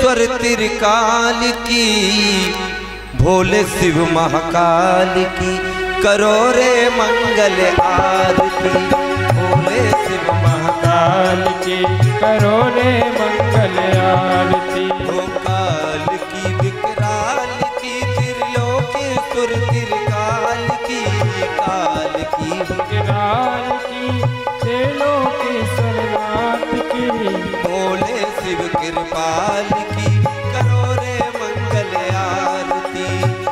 लोकेश्वर त्रिकाल की, भोले शिव महाकाल की करो रे मंगल आरती। भोले शिव महाकाल की करो रे मंगल आरती। ओ काल की विकराल की त्रिलोकेश्वर त्रिकाल की, काल की विकराल की त्रिलोकेश्वर नाथ की, भोले शिव कृपाल की करो रे मंगल आरती।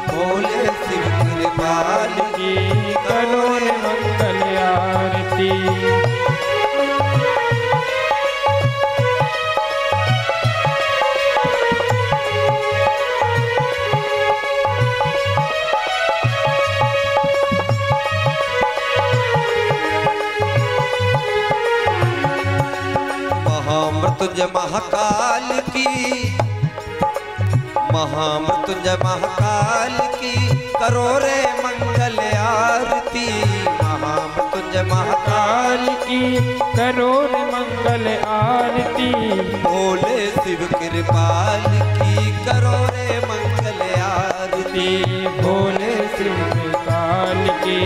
भोले शिव कृपाल की करो रे मंगल आरती। महामृत्युंजय महाकाल की, महामृत्युंजय महाकाल की करो रे मंगल आरती। महामृत्युंजय महाकाल की करो रे मंगल आरती। भोले शिव कृपाल की करो रे मंगल आरती। भोले शिव कृपाल की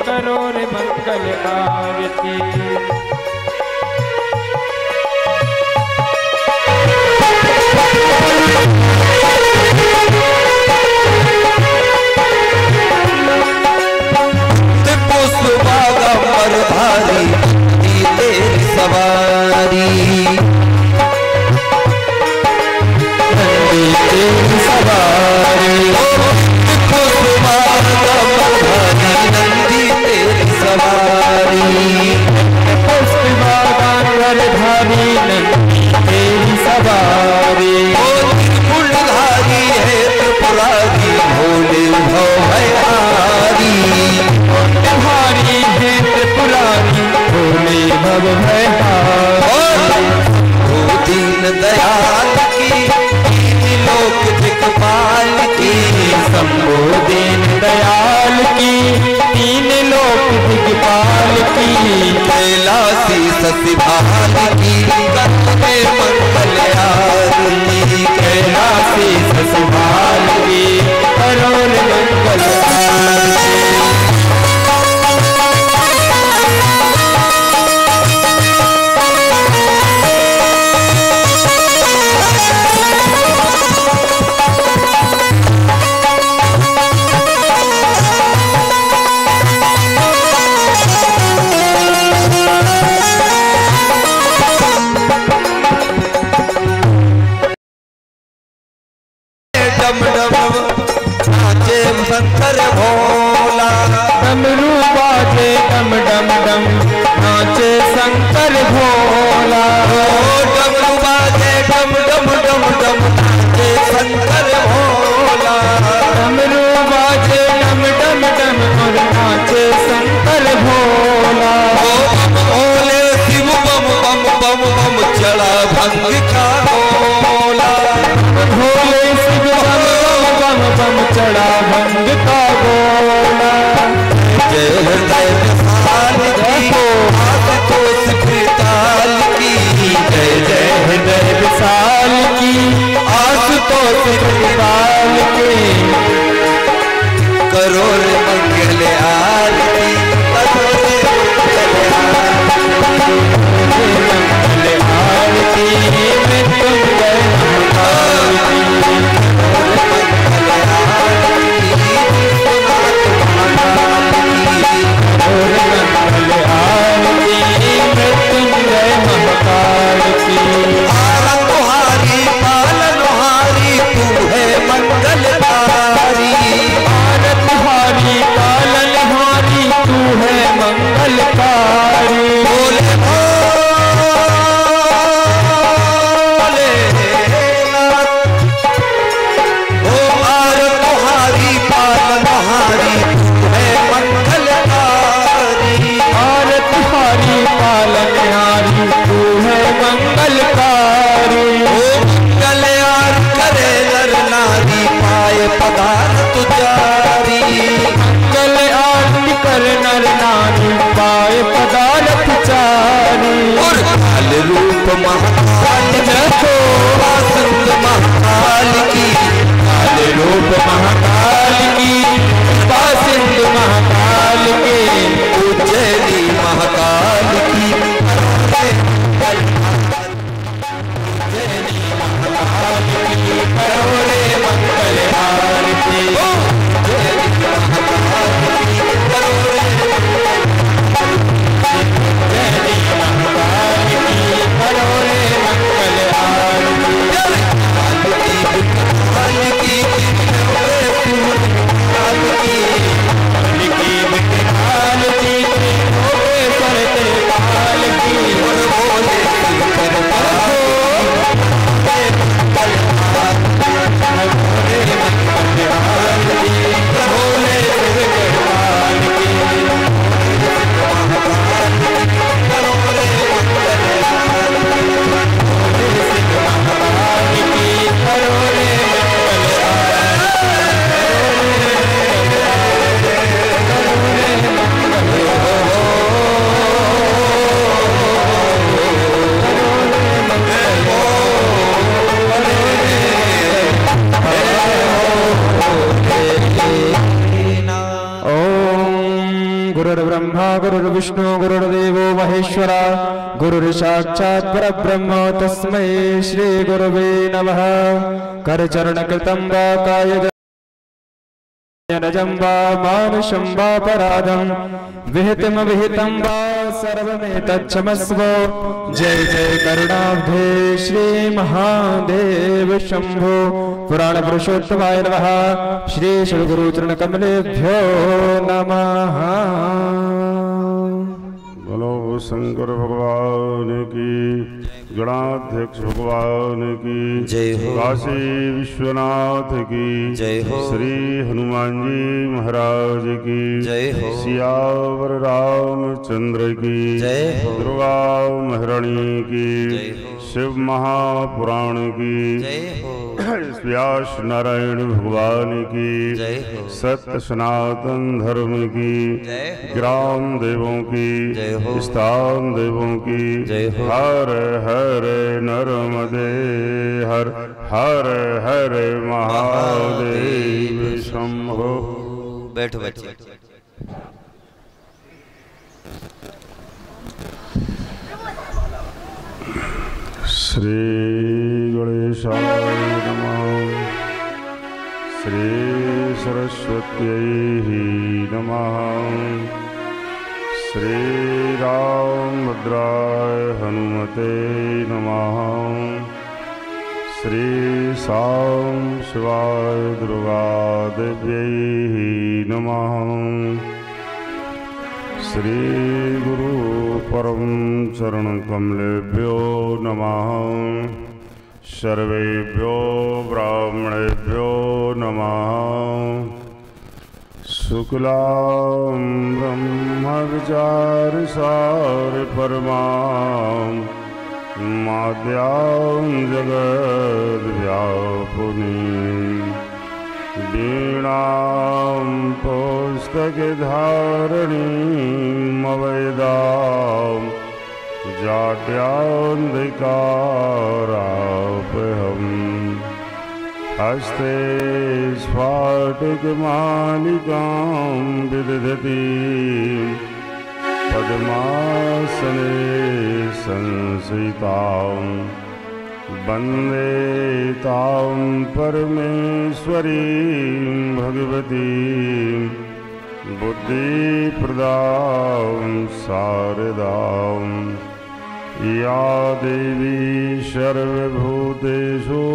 करो रे मंगल आरती। भारी तेरी सवारी, तेरी सवारी, नंदी तेरी सवारी, भारी नंदी तेरी सवारी। फूलधारी है त्रिपुरारी, भोले भवहारी, भारी है त्रिपुरारी, भोले भवहारी। ओ दीन दयाल की, तीन लोक दिक्पाल की, शंभो दीन दयाल की, तीन लोक दिक्पाल की, कैलासी सतिभाल की करते मंगल आरती। कैलासी सतिभाल की करो रे मंगल आरती। शंकर भोला, डमरू बाजे डम डम डम, नाचे शंकर भोला। डमरू बाजे डम डम डम डम, नाचे शंकर भोला। डमरू बाजे डम डम डम और नाचे शंकर भोला। भोले शिव बम बम बम बम चढ़ा भंग का गोला। भोले शिव बम बम बम चढ़ा भंग का गोला। जय हृदय विशाल की, आशुतोष कृताल की, जय जय हृदय विशाल की, आशुतोष कृपाल की करो रे मंगल आरती। करो रे मंगल आरती, मृत्युंजय आरती। गुरुर्ब्रह्मा गुरुर्विष्णु गुरुर्देवो महेश्वरा गुरुर्साक्षात् परब्रह्म तस्मै श्री गुरवे नमः। करचरणकृतं वा कायजं वा मानुषं वा पराधं विहितं वा सर्वमेतच्छमस्व। जय जय करुणाब्धे श्री महादेव शंभो। पुराण पुरुषोत्तमाय नमः। श्री सद्गुरु चरण कमलेभ्यो नमः। बोलो शंकर भगवान की, गणाध्यक्ष भगवान की जय हो। काशी विश्वनाथ की जय हो। श्री हनुमान जी महाराज की जय हो। सियावर रामचंद्र की जय हो। दुर्गा महारानी की जय हो। शिव महापुराण की जय हो। व्यास नारायण भगवान की जय हो। सत्य सनातन धर्म की जय हो। ग्राम देवों की जय हो। स्थान देवों की जय हो। हर हर नर्मदे हर हर हर महादेव शंभो। बैठो बच्चे। श्री गणेशाय नमः। श्री सरस्वत्यै नमः। श्री रामभद्राय हनुमते नमः। श्री सां शिवाय दुर्गा देव्यै नमः। श्री गुरु परम चरण कमलेभ्यो नमः। सर्वेभ्यो ब्राह्मणेभ्यो नमः। शुक्लां ब्रह्म विचार सार परमां माद्यां जगद व्यापुनीं वीणां पुस्तकधारिणीं अवैदां जाड्यान्धकारापहम् हस्ते स्फाटिकमालिकां विदधतीं पद्मासने संस्थितां वन्दे तां परमेश्वरीं भगवतीं बुद्धिप्रदां शारदां या देवी सर्वभूतेषु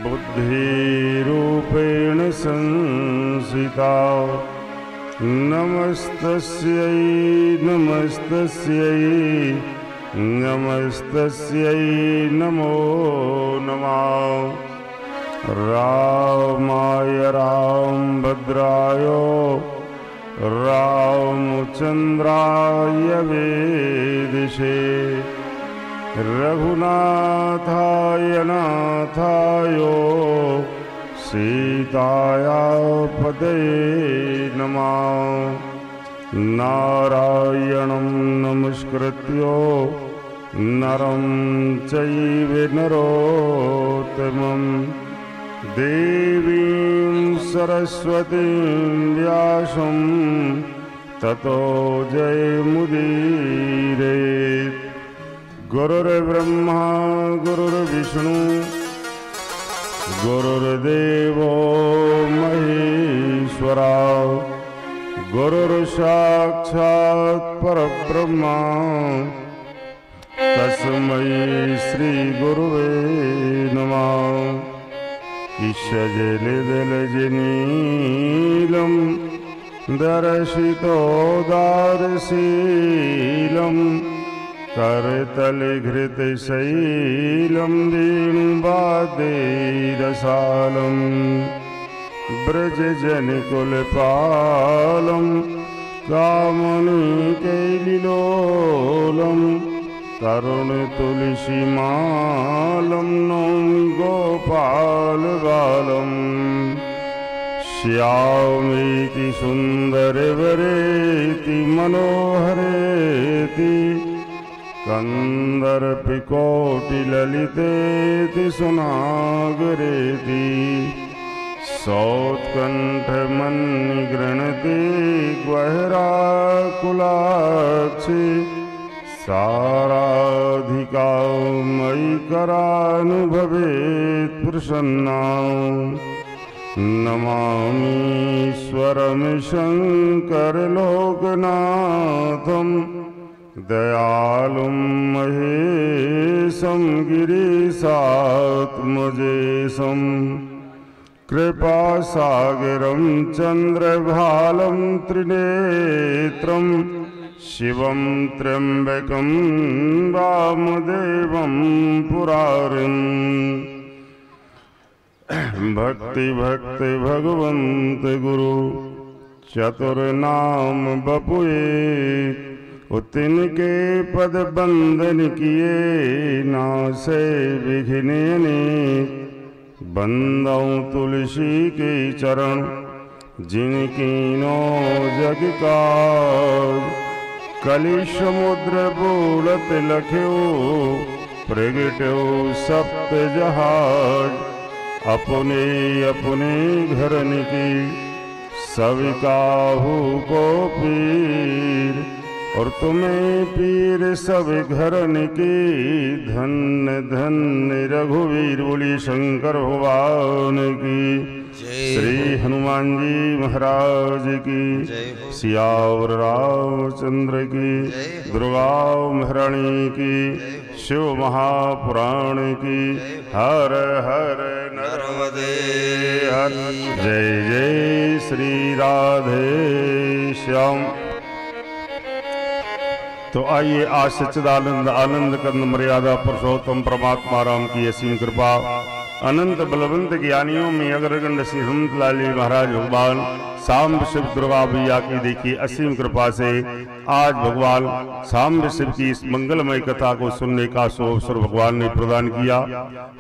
बुद्धिरूपेण संस्थिता। नमस्तस्यै नमस्तस्यै नमस्तस्यै नमो नमः। रामाय रामभद्राय रामचन्द्राय वेदिषे रघुनाथाय नाथाय सीताया पतये नमः। नारायणं नमस्कृत्य नरं चैव नरोत्तमं देवीं सरस्वतीं व्यासं ततो जयमुदीरयेत्। गुरुर्ब्रह्मा गुरुर्विष्णु गुरुर्देवो महेश्वरा गुरुर्साक्षात् परब्रह्म तस्मै श्री गुरुवे नमः। ईशजलिदलजनीलं दर्शितोदारशीलं करतलघृतशैलं वेणुवाद्यरसालं व्रजजनकुलपालं कामनुकैलिलोलं तरुणतुलसीमालं नौमि गोपालबालम्। श्यामेति सुन्दरवरेति मनोहरेति कन्दर्पिकोटिललितेति सुनागरेति सौत्कंठ मन्निगृणते ग्वहराकुलाक्षी साराधिका मयि करानुभवेत् प्रसन्ना नमामीश्वरं शङ्करलोकनाथं दयालुं महेशं गिरीशात्मजेशं कृपासागरं चन्द्रभालं त्रिनेत्रं शिवं त्र्यम्बकं वामदेवं पुरारिम् भक्ति भक्ति भगवंत गुरु चतुर्नाम बपुए तिनके पद बंदन किए नासे विघ्नेने बंदौ तुलसी के चरण जिनकी नो जग का कलि समुद्र बोलत लख्यो प्रगट्यो सप्त जहाज अपने अपने घरन की सविकाहू को पीर और तुम्हें पीर सब घरन की धन्य धन्य रघुवीर बोली शंकर भगवान की श्री हनुमान जी महाराज की सियावर रामचंद्र की दुर्गा महारानी की शिव महापुराण की हर हर नर्मदे हर जय जय श्री राधे श्याम। तो आइए आज सच्चिदानंद आनंद कंद मर्यादा पुरुषोत्तम परमात्मा राम की असीम कृपा अनंत बलवंत ज्ञानियों में अग्रगण्य श्री हनुमतलाली महाराज भगवान सांब शिव दुर्गा भैया की देखी असीम कृपा से आज भगवान सांब शिव की इस मंगलमय कथा को सुनने का अवसर भगवान ने प्रदान किया।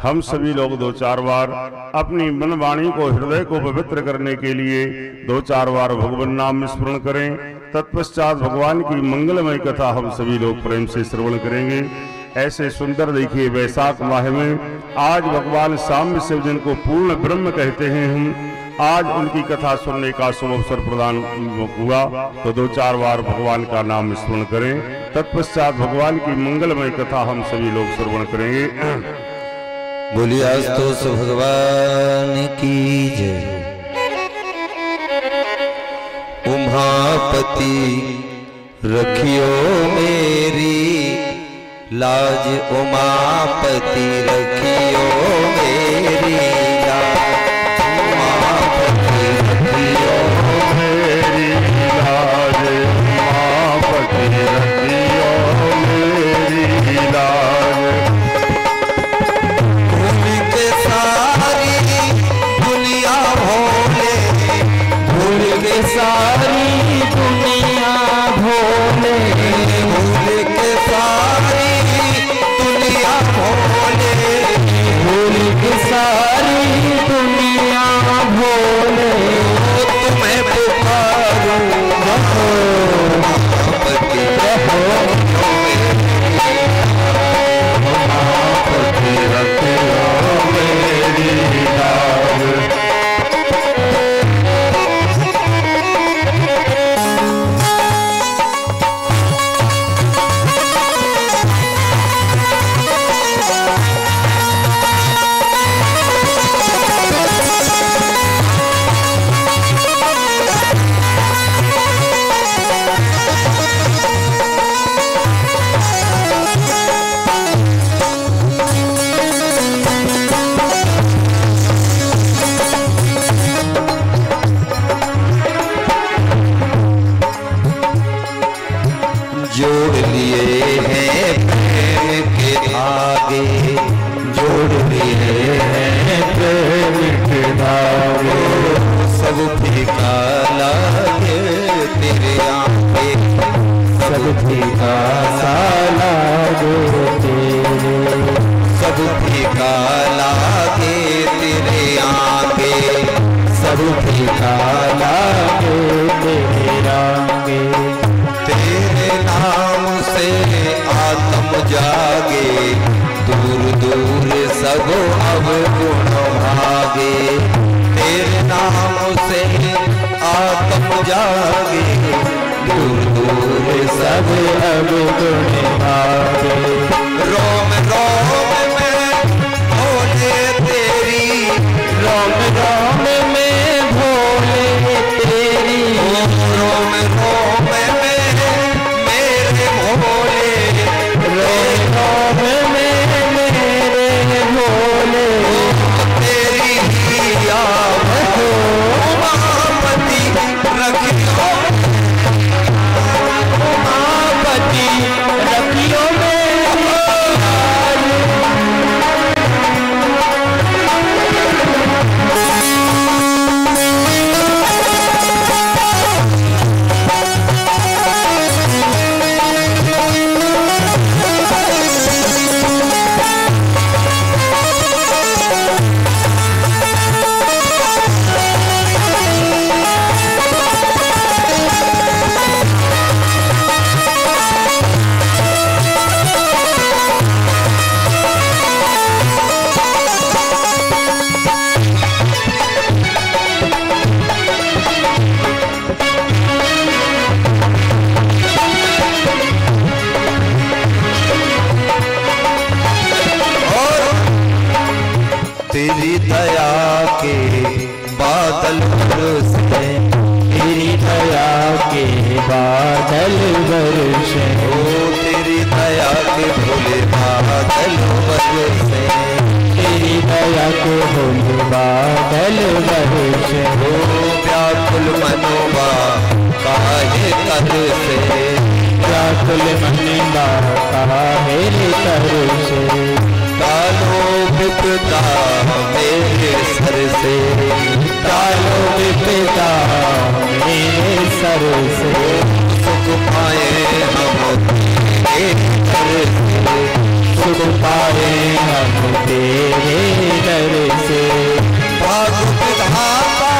हम सभी लोग दो चार बार अपनी मन वाणी को हृदय को पवित्र करने के लिए दो चार बार भगवान नाम स्मरण करें। तत्पश्चात भगवान की मंगलमय कथा हम सभी लोग प्रेम से श्रवण करेंगे। ऐसे सुंदर देखिए वैशाख माह में आज भगवान सांब शिव जिनको पूर्ण ब्रह्म कहते हैं, हम आज उनकी कथा सुनने का शुभ अवसर प्रदान हुआ। तो दो चार बार भगवान का नाम स्मरण करें। तत्पश्चात भगवान की मंगलमय कथा हम सभी लोग श्रवण करेंगे। बोलिए आस्तोष भगवान की जय। उमापति रखियो मेरी लाज, उमापति रखियो मेरी लाज, उमापति रखियो मेरी लाज, उमापति रखियो मेरी लाज। भूल के सारी दुनिया भोले, भूल के सारी दुनिया भोले, भूल के सारी दुनिया भोले, भूल के सारी दुनिया भोले। तुम्हें पुकारूं रहो उमापति रहो उमापति रखियो मेरी लाज। जोड़ लिए हैं प्रेम के धागे, जोड़ लिए हैं प्रेम के धागे, सब फीका लागे तेरे आंखें, सब फीका सा लागे तेरे, सब फीका लागे तेरे आंखें, सब फीका लागे तेरे आगे। तेरे नाम से आत्म जागे, दूर दूर सब अब गुण भागे, तेरे नाम आत्म जागे, दूर दूर सब अब गुण गावे। रोम रोम में भोले तेरी, रोम रोम में भोले तेरी, रोम रोम में मेरे भोले, रोम रोम में मेरे भोले, तेरी ही आवत उमापति रखियो, उमापति रखियो मेरी लाज। तेरी दया के बादल बरसे, तेरी दया के बादल बरसे, ओ तेरी दया के भोले बादल बरसे, तेरी दया के भोले बादल बरसे, ओ व्याकुल मनोबा काहे तरसे, व्याकुल मनोबा काहे तरसे, डालो विपदा मेरे सर से, डालो विपदा मेरे सर से, सुख पाए हम तेरे दर से, सुख पाए हम तेरे दर से। भाग विधाता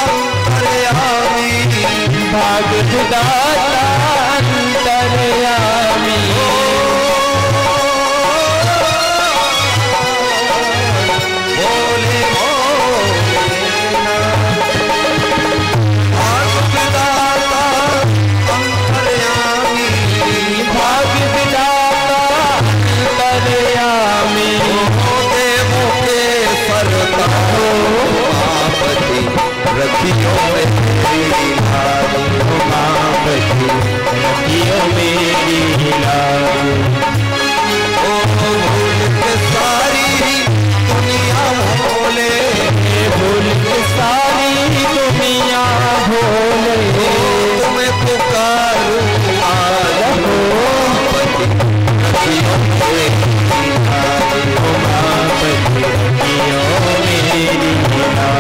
अंतर्यामी, भाग विधाता अंतर्यामी, भोले भाग विधाता अंतर्यामी, भाग विधाता अंतर्यामी, देवों के सरदार उमापति रखियो मेरी लाज, उमापति रखियो मेरी लाज। ओ भूल के सारी दुनिया भोले, भूल के सारी दुनिया भोले, तुम्हें पुकारूं आज उमापति रखियो मेरी लाज, उमापति रखियो मेरी लाज।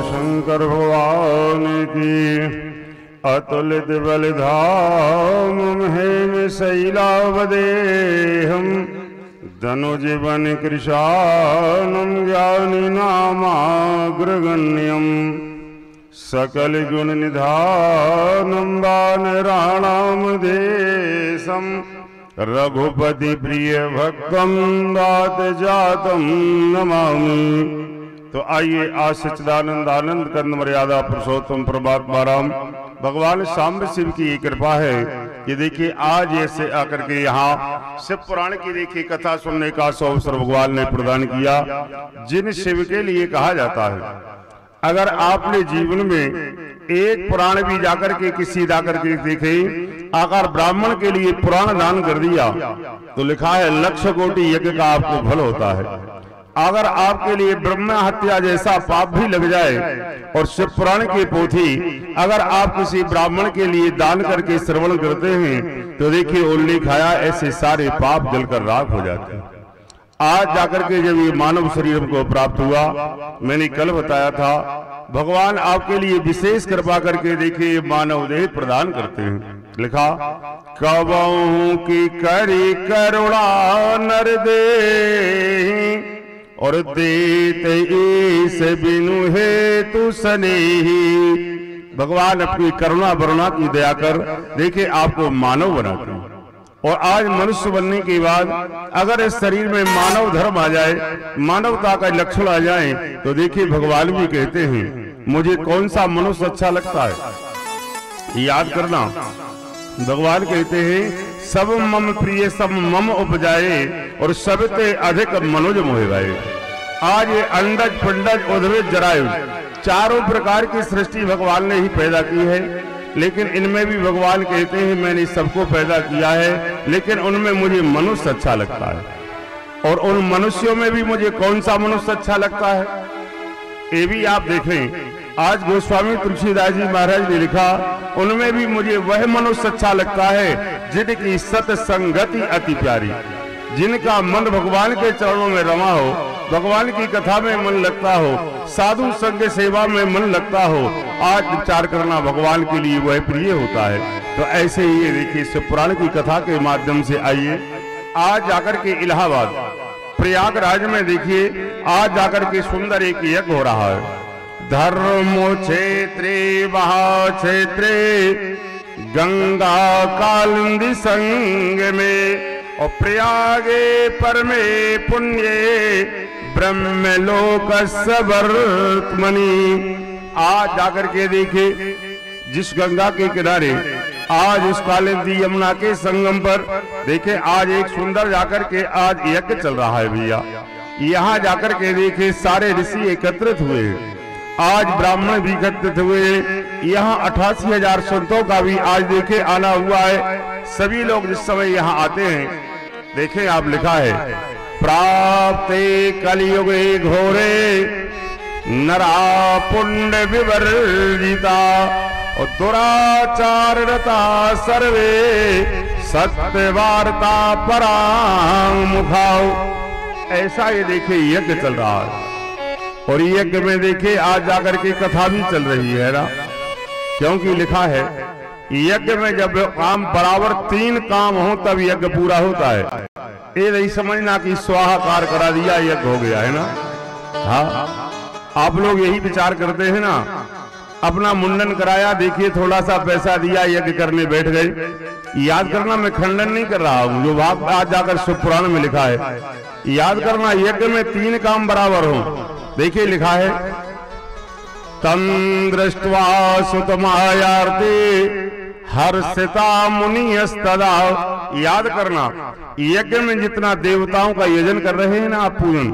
शंकर भगवान की अतुलित बलिधाम हेम शैलावदेहम धनुजीवन कृशानम ज्ञानी नामाग्रगण्यम सकल गुण निधानम वानराणाम देशम रघुपति प्रिय भक्तम दात जातम नमामि। तो आइए आज सच्चिदानंद आनंद कंद मर्यादा पुरुषोत्तम परमात्मा राम भगवान सांब शिव की कृपा है कि देखिए आज ऐसे आकर के यहाँ शिव पुराण की देखिए कथा सुनने का अवसर भगवान ने प्रदान किया, जिन शिव के लिए कहा जाता है अगर आपने जीवन में एक पुराण भी जाकर के किसी जाकर के देखे, अगर ब्राह्मण के लिए पुराण दान कर दिया तो लिखा है 1,00,000 कोटि यज्ञ का आपको फल होता है। अगर आपके लिए ब्रह्म हत्या जैसा पाप भी लग जाए और शिव पुराण की पोथी अगर आप किसी ब्राह्मण के लिए दान करके श्रवण करते हैं तो देखिए उल्लेख आया ऐसे सारे पाप जलकर राख हो जाते हैं। आज जाकर के जब ये मानव शरीर को प्राप्त हुआ, मैंने कल बताया था भगवान आपके लिए विशेष कृपा करके देखिए मानव देह प्रदान करते हैं। लिखा कबहू की करी करुणा नर दे और देते इस बिनु है तू स्नेही। भगवान अपनी करुणा वरुणा की दया कर देखिए आपको मानव बनाते हैं। और आज मनुष्य बनने के बाद अगर इस शरीर में मानव धर्म आ जाए, मानवता का लक्षण आ जाए तो देखिए भगवान भी कहते हैं मुझे कौन सा मनुष्य अच्छा लगता है। याद करना भगवान कहते हैं सब मम प्रिय सब मम उपजाए और सबते अधिक मनुज मोहे गाए। आज ये अंडज पिंडज उद्भिद जरायु चारों प्रकार की सृष्टि भगवान ने ही पैदा की है, लेकिन इनमें भी भगवान कहते हैं मैंने सबको पैदा किया है लेकिन उनमें मुझे मनुष्य अच्छा लगता है। और उन मनुष्यों में भी मुझे कौन सा मनुष्य अच्छा लगता है ये भी आप देखें। आज गोस्वामी तुलसीदास जी महाराज ने लिखा उनमें भी मुझे वह मनुष्य अच्छा लगता है जिनकी सत्संगति अति प्यारी, जिनका मन भगवान के चरणों में रमा हो, भगवान की कथा में मन लगता हो, साधु संग सेवा में मन लगता हो। आज विचार करना भगवान के लिए वह प्रिय होता है। तो ऐसे ही ये देखिए शिव पुराण की कथा के माध्यम से आइए आज जाकर के इलाहाबाद प्रयागराज में देखिए आज जाकर के सुंदर एक यज्ञ हो रहा है। धर्मो क्षेत्रे महाक्षेत्रे गंगा कालिंदी संग में और प्रयागे परमे पुण्ये ब्रह्मलोक सवर्तमनि। आज जाकर के देखिए जिस गंगा के किनारे आज उस कालिंदी यमुना के संगम पर देखे आज एक सुंदर जाकर के आज यज्ञ चल रहा है भैया। यहाँ जाकर के देखे सारे ऋषि एकत्रित हुए, आज ब्राह्मण भी एकत्रित हुए। यहाँ 88,000 संतों का भी आज देखे आना हुआ है। सभी लोग जिस समय यहाँ आते हैं देखें आप लिखा है प्राप्ते कलियुगे घोरे नरा पुण्य विवर्जिता और दुराचार रता सर्वे सत्य वार्ता परांग मुखाओ। ऐसा ये देखिए यज्ञ चल रहा है और यज्ञ में देखिए आज जाकर के कथा भी चल रही है ना, क्योंकि लिखा है यज्ञ में जब काम बराबर 3 काम हो तब यज्ञ पूरा होता है। ये नहीं समझना कि स्वाहाकार करा दिया यज्ञ हो गया है ना। हाँ आप लोग यही विचार करते हैं ना, अपना मुंडन कराया देखिए थोड़ा सा पैसा दिया यज्ञ करने बैठ गए। याद करना मैं खंडन नहीं कर रहा हूँ, जो बात आज जाकर शिव पुराण में लिखा है याद करना यज्ञ में 3 काम बराबर हो। देखिए लिखा है तम दृष्ट्वा सुतमायार्ते हर्षिता मुनिस्तदा। याद करना यज्ञ में जितना देवताओं का यजन कर रहे हैं ना आप पूजन,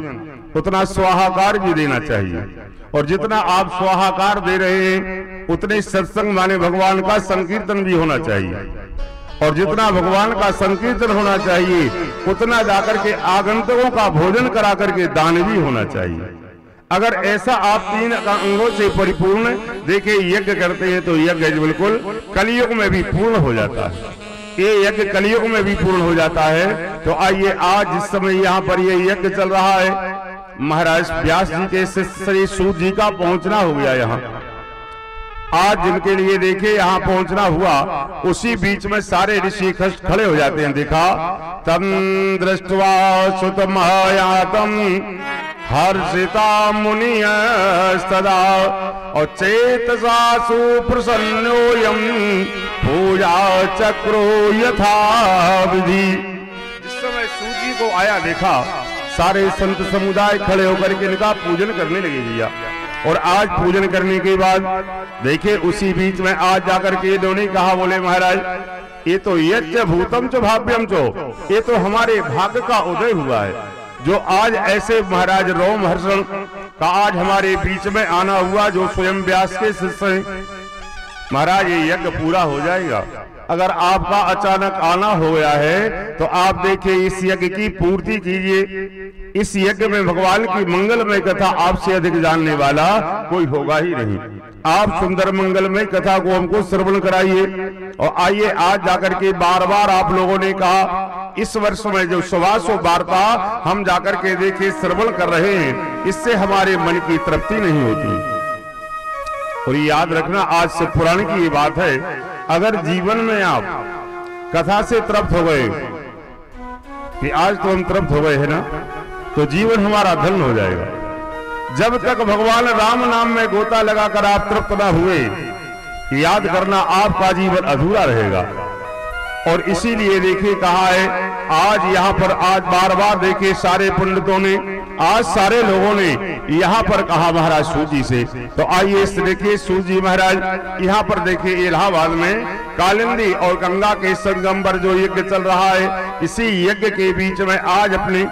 उतना स्वाहाकार भी देना चाहिए। और जितना आप स्वाहाकार दे रहे हैं उतने सत्संग माने भगवान का संकीर्तन भी होना चाहिए। और जितना भगवान का संकीर्तन होना चाहिए उतना जाकर के आगंतुकों का भोजन करा करके दान भी होना चाहिए। अगर ऐसा आप 3 अंगों से परिपूर्ण देखिए यज्ञ करते हैं तो यज्ञ बिल्कुल कलियुग में भी पूर्ण हो जाता है। ये यज्ञ कलियुग में भी पूर्ण हो जाता है। तो आइए आज जिस समय यहाँ पर ये यज्ञ चल रहा है महाराज व्यास जी के शिष्य श्री सूत जी का पहुंचना हो गया यहाँ। आज जिनके लिए देखे यहाँ पहुंचना हुआ उसी बीच में सारे ऋषि खड़े हो जाते हैं। देखा तम दृष्ट्वा सुतमायातम हर्षिता मुनिस्तदा और चेतसा सुप्रसन्नोयम पूजा चक्रो यथा विधि। जिस समय सूजी को आया देखा सारे संत समुदाय खड़े होकर के इनका पूजन करने लगे भैया। और आज पूजन करने के बाद देखिए उसी बीच में आज जाकर के इन्होंने कहा बोले महाराज ये तो यज्ञ भूतम च भाव्यम चो, ये तो हमारे भाग्य का उदय हुआ है जो आज ऐसे महाराज रोम हर्षण का आज हमारे बीच में आना हुआ जो स्वयं व्यास के शिष्य हैं। महाराज ये यज्ञ पूरा हो जाएगा अगर आपका अचानक आना हो गया है तो आप देखिए इस यज्ञ की पूर्ति कीजिए। इस यज्ञ में भगवान की मंगलमय कथा आपसे अधिक जानने वाला कोई होगा ही नहीं। आप सुंदर मंगलमय कथा को हमको श्रवण कराइए। और आइए आज जाकर के बार बार आप लोगों ने कहा इस वर्ष में जो 125 वार्ता हम जाकर के देखिए श्रवण कर रहे हैं, इससे हमारे मन की तृप्ति नहीं होती। और याद रखना आज से पुराण की ये बात है, अगर जीवन में आप कथा से तृप्त हो गए कि आज तो हम तृप्त हो गए हैं ना, तो जीवन हमारा धन हो जाएगा। जब तक भगवान राम नाम में गोता लगाकर आप तृप्त ना हुए, याद करना आपका जीवन अधूरा रहेगा। और इसीलिए देखिए कहा है आज यहाँ पर आज बार बार देखिए सारे पंडितों ने आज सारे लोगों ने यहाँ पर कहा महाराज सूजी से। तो आइए इस देखिए सूजी महाराज यहाँ पर देखिए इलाहाबाद में कालिंदी और गंगा के संगम पर जो यज्ञ चल रहा है, इसी यज्ञ के बीच में आज अपने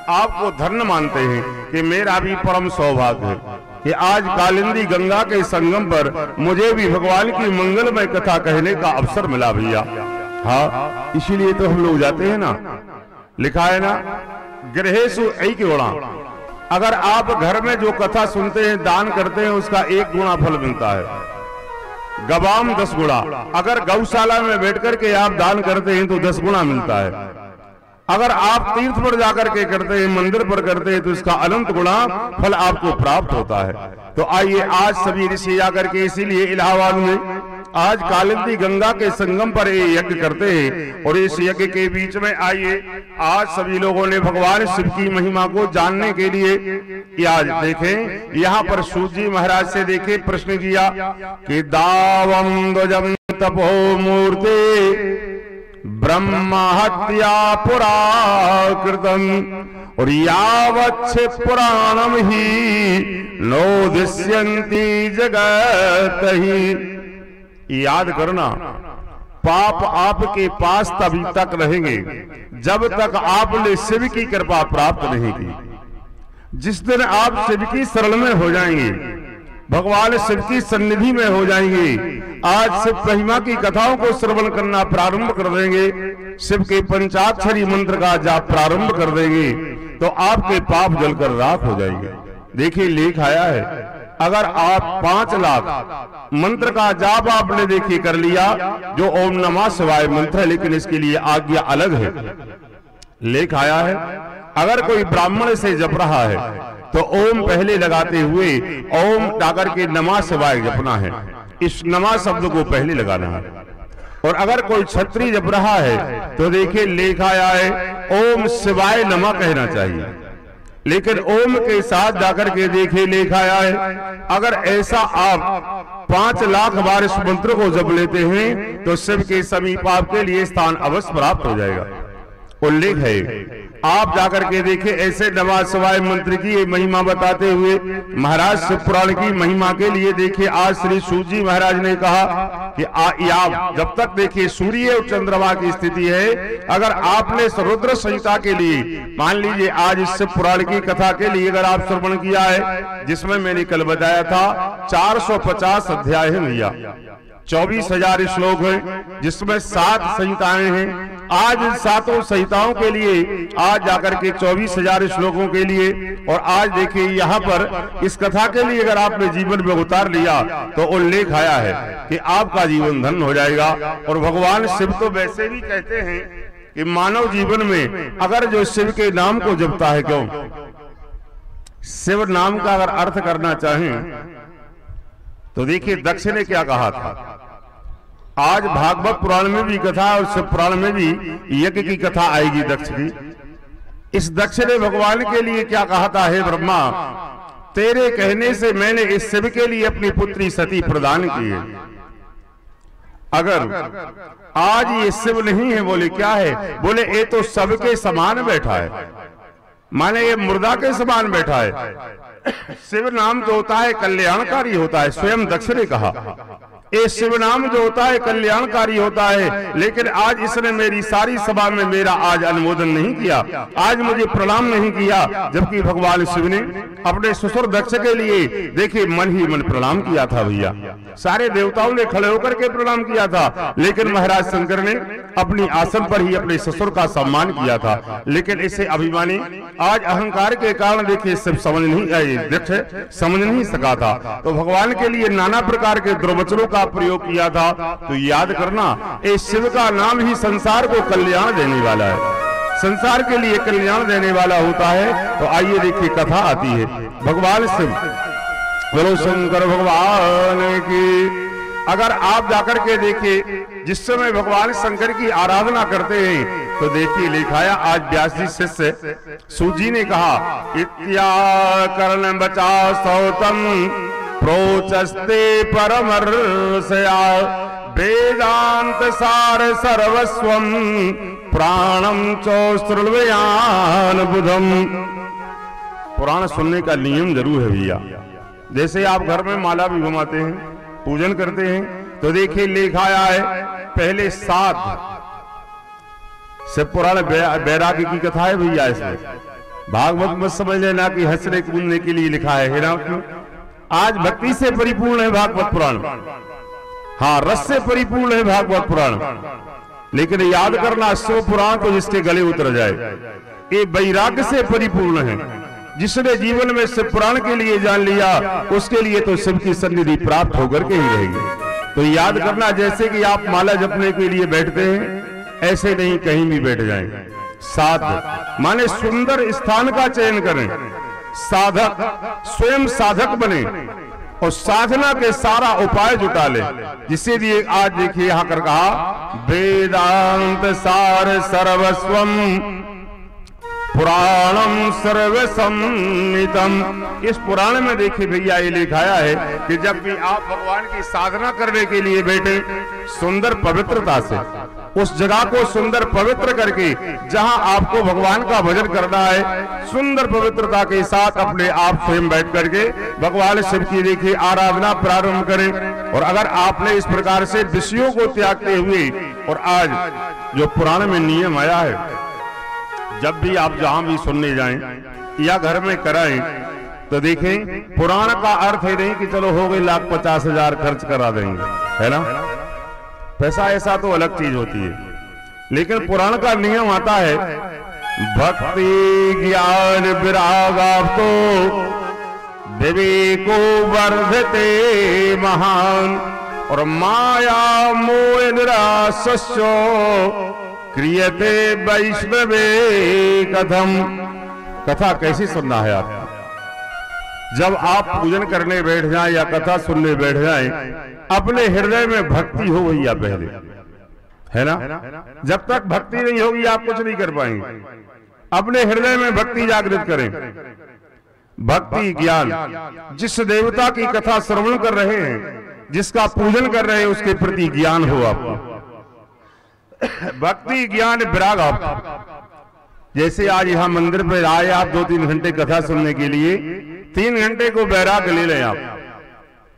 आप को धन्य मानते हैं कि मेरा भी परम सौभाग्य है कि आज कालिंदी गंगा के संगम पर मुझे भी भगवान की मंगलमय कथा कहने का अवसर मिला भैया। हाँ, इसीलिए तो हम लोग जाते हैं ना, लिखा है ना गृहेषु एक गुणा। अगर आप घर में जो कथा सुनते हैं दान करते हैं उसका 1 गुना फल मिलता है। गवाम 10 गुणा। अगर गौशाला में बैठ करके आप दान करते हैं तो 10 गुना मिलता है। अगर आप तीर्थ पर जाकर के करते हैं, मंदिर पर करते हैं, तो इसका अनंत गुना फल आपको प्राप्त होता है। तो आइए आज सभी ऋषि जाकर के इसीलिए इलाहाबाद में आज कालिंदी गंगा के संगम पर ये यज्ञ करते हैं। और इस यज्ञ के बीच में आइए आज सभी लोगों ने भगवान शिव की महिमा को जानने के लिए आज देखें यहाँ पर सूजी महाराज से देखे प्रश्न किया कि दावम ध्वजम तपो मूर्ति ब्रह्म हत्या पुरा कृतम और यावच्छ पुराणम ही नोदिष्यन्ति जगत ही। याद करना पाप आपके पास तभी तक रहेंगे जब तक आपने शिव की कृपा प्राप्त नहीं की। जिस दिन आप शिव की शरण में हो जाएंगे, भगवान शिव की सन्निधि में हो जाएंगे, आज शिव महिमा की कथाओं को श्रवण करना प्रारंभ कर देंगे, शिव के पंचाक्षरी मंत्र का जाप प्रारंभ कर देंगे, तो आपके पाप जलकर राख हो जाएंगे। देखिए लेख आया है, अगर आप 5 लाख मंत्र का जाप आपने देखिए कर लिया, जो ओम नमः शिवाय मंत्र है, लेकिन इसके लिए आज्ञा अलग है। लेख आया है अगर कोई ब्राह्मण से जप रहा है तो ओम पहले लगाते हुए ओम जाकर के नमः शिवाय जपना है, इस नमः शब्द को पहले लगाना है। और अगर कोई क्षत्रिय जप रहा है तो देखिए लेख आया है ओम शिवाय नमः कहना चाहिए, लेकिन ओम के साथ जाकर के देखिए लेखा आया है अगर ऐसा आप 5 लाख बार इस मंत्र को जप लेते हैं तो शिव के समीप आपके लिए स्थान अवश्य प्राप्त हो जाएगा। उल्लेख है आप जाकर के देखिए ऐसे नमः शिवाय मंत्र की महिमा बताते हुए महाराज शिव पुराण की महिमा के लिए देखिए आज श्री सूजी महाराज ने कहा कि आप जब तक देखिए सूर्य और चंद्रमा की स्थिति है, अगर आपने रुद्र संहिता के लिए मान लीजिए आज इस शिव पुराण की कथा के लिए अगर आप श्रवण किया है, जिसमें मैंने कल बताया था 450 अध्याय है भैया, 24,000 श्लोक हैं, जिसमें 7 संहिताएं हैं। आज इन 7 संहिताओं के लिए आज जाकर के 24,000 श्लोकों के लिए, और आज देखिए यहाँ पर इस कथा के लिए अगर आपने जीवन में उतार लिया तो उल्लेख आया है कि आपका जीवन धन्य हो जाएगा। और भगवान शिव तो वैसे भी कहते हैं कि मानव जीवन में अगर जो शिव के नाम को जपता है, क्यों शिव नाम का अगर अर्थ करना चाहें तो देखिए दक्ष ने क्या कहा था। आज भागवत पुराण में भी कथा और शिव पुराण में भी यज्ञ की कथा आएगी दक्ष की। इस दक्ष ने भगवान के लिए क्या कहा था, हे ब्रह्मा तेरे कहने से मैंने इस शिव के लिए अपनी पुत्री सती प्रदान की है। अगर आज ये शिव नहीं है, बोले क्या है, बोले ये तो सबके समान बैठा है। माने ये मुर्दा के समान बैठा है। शिव नाम जो होता है कल्याणकारी होता है, स्वयं दक्ष ने कहा ये शिव नाम जो होता है कल्याणकारी होता है। लेकिन आज इसने मेरी सारी सभा में मेरा आज अनुमोदन नहीं किया, आज मुझे प्रणाम नहीं किया, जबकि भगवान शिव ने अपने ससुर दक्ष के लिए देखिए मन ही मन प्रणाम किया था। भैया सारे देवताओं ने खड़े होकर के प्रणाम किया था, लेकिन महाराज शंकर ने अपनी आसन पर ही अपने ससुर का सम्मान किया था। लेकिन इसे अभिमानी आज अहंकार के कारण देखिए सब समझ नहीं सका था, तो भगवान के लिए नाना प्रकार के दुर्वचनों का प्रयोग किया था। तो याद करना इस शिव का नाम ही संसार को कल्याण देने वाला है, संसार के लिए कल्याण देने वाला होता है। तो आइए देखिए कथा आती है भगवान शिव, बोलो शंकर भगवान की। अगर आप जाकर के देखिए जिस समय भगवान शंकर की आराधना करते हैं तो देखिए लिखाया आज व्यास जी शिष्य सूजी ने कहा इत्या कर्ण बचा सौतम प्रोचस्ते परमर्षया वेदांत सार सर्वस्वम प्राणम चौश्रुवयान बुधम। पुराण सुनने का नियम जरूर है भैया। जैसे आप घर में माला भी घुमाते हैं, पूजन करते हैं, तो देखिए लिखाया है पहले 7 शिव पुराण बैरागी की कथा है भैया। इसमें भागवत मत समझ लेना कि हंसने कूदने के लिए लिखा है ना। आज भक्ति से परिपूर्ण है भागवत पुराण, हाँ रस से परिपूर्ण है भागवत पुराण। लेकिन याद करना शिव पुराण तो जिसके गले उतर जाए, ये वैराग्य से परिपूर्ण है। जिसने जीवन में शिव पुराण के लिए जान लिया उसके लिए तो शिव की सन्निधि प्राप्त होकर के ही रहेगी। तो याद करना जैसे कि आप माला जपने के लिए बैठते हैं ऐसे नहीं कहीं भी बैठ जाएं। साध माने सुंदर स्थान का चयन करें, साधक स्वयं साधक बने और साधना के सारा उपाय जुटा ले। जिससे दिए आज देखिए यहां कर कहा वेदांत सार सर्वस्वम पुराणम सर्वसम्मितम। इस पुराण में देखिए भैया ये लिखाया है कि जब भी आप भगवान की साधना करने के लिए बैठे सुंदर पवित्रता से उस जगह को सुंदर पवित्र करके जहां आपको भगवान का भजन करना है सुंदर पवित्रता के साथ अपने आप स्वयं बैठ करके भगवान शिव की देखिए आराधना प्रारंभ करें। और अगर आपने इस प्रकार से विषयों को त्यागते हुए, और आज जो पुराण में नियम आया है जब भी आप जहां भी सुनने जाएं या घर में कराएं तो देखें पुराण का अर्थ है नहीं कि चलो हो गई 1,50,000 खर्च करा देंगे, है ना। पैसा ऐसा तो अलग चीज होती है, लेकिन पुराण का नियम आता है भक्ति ज्ञान विरागाप्तो विवेको वर्धते महान और माया मोह निराशस्यो क्रियते वैष्णवे कथम। कथा कैसी सुनना है आप? जब आप पूजन करने बैठ जाएं या कथा सुनने बैठ जाएं अपने हृदय में भक्ति हो भैया पहले, है ना। जब तक भक्ति नहीं होगी आप कुछ नहीं कर पाएंगे। अपने हृदय में भक्ति जागृत करें। भक्ति ज्ञान जिस देवता की कथा श्रवण कर रहे हैं, जिसका पूजन कर रहे हैं उसके प्रति ज्ञान हो आपको। भक्ति ज्ञान विराग आप जैसे आज यहाँ मंदिर पर आए आप 2-3 घंटे कथा सुनने के लिए, 3 घंटे को बैराग ले लें आप।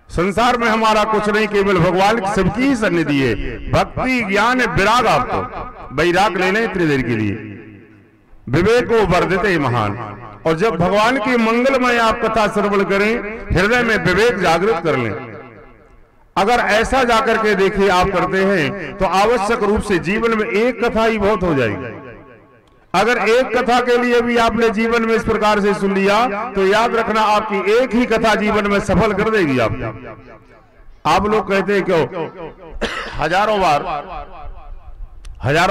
संसार में हमारा कुछ नहीं, केवल भगवान की सबकी ही सन्निधि है। भक्ति ज्ञान विराग आपको बैराग ले लें इतनी देर के लिए। विवेक को वर्धते महान। और जब भगवान की मंगलमय आप कथा श्रवण करें हृदय में विवेक जागृत कर लें। अगर ऐसा जाकर के देखिए आप करते हैं तो आवश्यक रूप से जीवन में एक कथा ही बहुत हो जाएगी। अगर एक कथा के लिए भी आपने जीवन में इस प्रकार से सुन लिया तो याद रखना आपकी एक ही कथा जीवन में सफल कर देगी आपको। आप लोग कहते हैं क्यों हजारों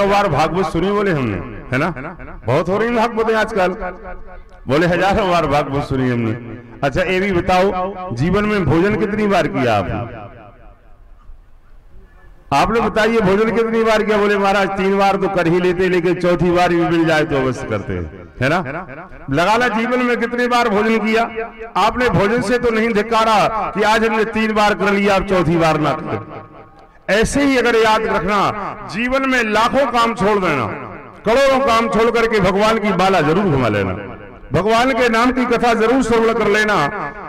बार भागवत सुनी बोले हमने, है ना। बहुत हो रही भागवत आजकल, बोले हजारों बार भागवत सुनी हमने। अच्छा ये भी बताओ जीवन में भोजन कितनी बार किया आपने? आप लोग बताइए भोजन कितनी बार किया? बोले महाराज 3 बार तो कर ही लेते, लेकिन चौथी बार भी मिल जाए तो अवश्य करते हैं, है ना। लगाना जीवन में कितनी बार भोजन किया आपने? भोजन से तो नहीं धिक्कारा कि आज हमने 3 बार कर लिया अब चौथी बार ना कर। ऐसे ही अगर याद रखना जीवन में लाखों काम छोड़ देना, करोड़ों काम छोड़ करके भगवान की बाला जरूर घुमा लेना, भगवान के नाम की कथा जरूर श्रवण कर लेना,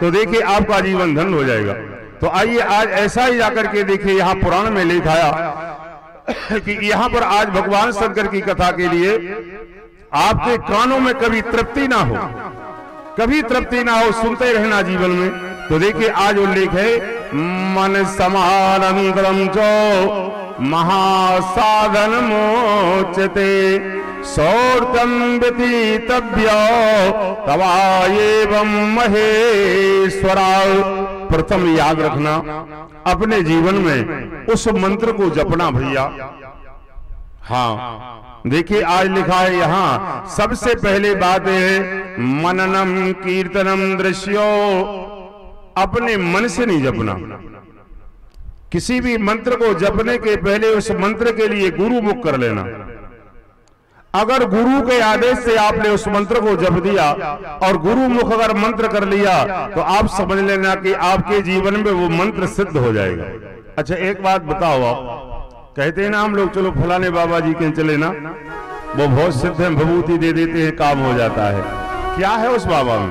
तो देखिए आपका जीवन धन्य हो जाएगा। तो आइए आज ऐसा ही जाकर के देखिए यहाँ पुराण में लिखाया कि यहाँ पर आज भगवान शंकर की कथा के लिए आपके कानों में कभी तृप्ति ना हो, कभी तृप्ति ना हो, सुनते रहना जीवन में। तो देखिए आज उल्लेख है मन समानंदरम चो महासाधन मोचते सौर्तम व्यतीतव्य तवाएवं महेश्वरा। प्रथम याद रखना अपने जीवन में उस मंत्र को जपना भैया। हाँ देखिए आज लिखा है यहाँ सबसे पहले बात है मननम कीर्तनम दृश्यो। अपने मन से नहीं जपना, किसी भी मंत्र को जपने के पहले उस मंत्र के लिए गुरु मुख कर लेना। अगर गुरु के आदेश से आपने उस मंत्र को जप दिया और गुरु मुख अगर मंत्र कर लिया तो आप समझ लेना कि आपके जीवन में वो मंत्र सिद्ध हो जाएगा। अच्छा एक बात बताओ, आप कहते हैं ना हम लोग चलो फलाने बाबा जी के चले ना, वो बहुत सिद्ध है, विभूति दे देते हैं काम हो जाता है। क्या है उस बाबा में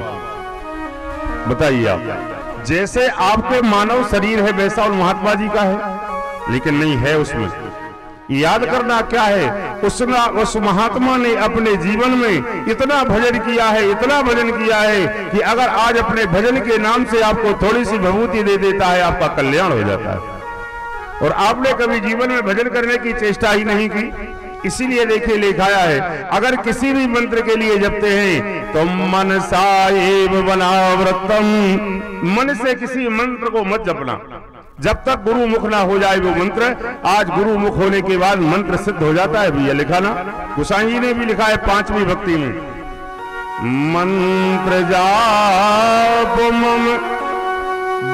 बताइए आप? जैसे आपके मानव शरीर है वैसा उन महात्मा जी का है, लेकिन नहीं है उसमें। याद करना क्या है, उस महात्मा ने अपने जीवन में इतना भजन किया है, इतना भजन किया है कि अगर आज अपने भजन के नाम से आपको थोड़ी सी विभूति दे देता है आपका कल्याण हो जाता है। और आपने कभी जीवन में भजन करने की चेष्टा ही नहीं की, इसीलिए देखिए लिखाया है अगर किसी भी मंत्र के लिए जपते हैं तो मन साएव बनाव्रतम, मन से किसी मंत्र को मत जपना जब तक गुरु मुख ना हो जाए वो मंत्र। आज गुरु मुख होने के बाद मंत्र सिद्ध हो जाता है भैया। लिखा ना गोसाई जी ने भी लिखा है 5वीं भक्ति में, मंत्र जाप मम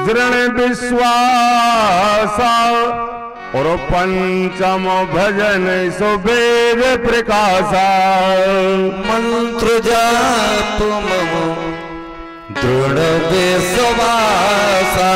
दृढ़ विश्वासा और पंचम भजन सुवेद प्रकाशा। मंत्र जाप मम दृढ़ विश्वासा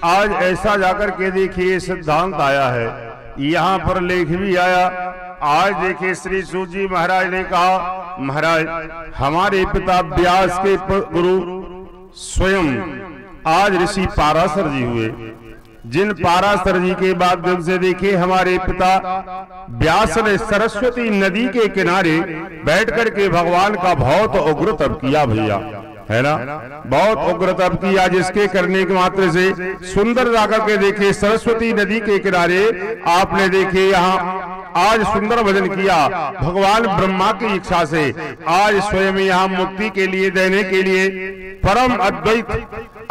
आज ऐसा जाकर के देखिए सिद्धांत आया है, यहाँ पर लेख भी आया। आज देखिए श्री सूत जी महाराज ने कहा महाराज हमारे पिता व्यास के गुरु स्वयं आज ऋषि पाराशर जी हुए, जिन पाराशर जी के बाद से देखिए हमारे पिता व्यास ने सरस्वती नदी के किनारे बैठ करके भगवान का बहुत उग्र तप किया भैया, है ना, बहुत उग्र तप किया, जिसके करने के मात्र से सुंदर जाकर के देखिए सरस्वती नदी के किनारे आपने देखिए यहाँ आज सुंदर भजन किया। भगवान ब्रह्मा की इच्छा से आज स्वयं यहाँ मुक्ति के लिए देने के लिए परम अद्वैत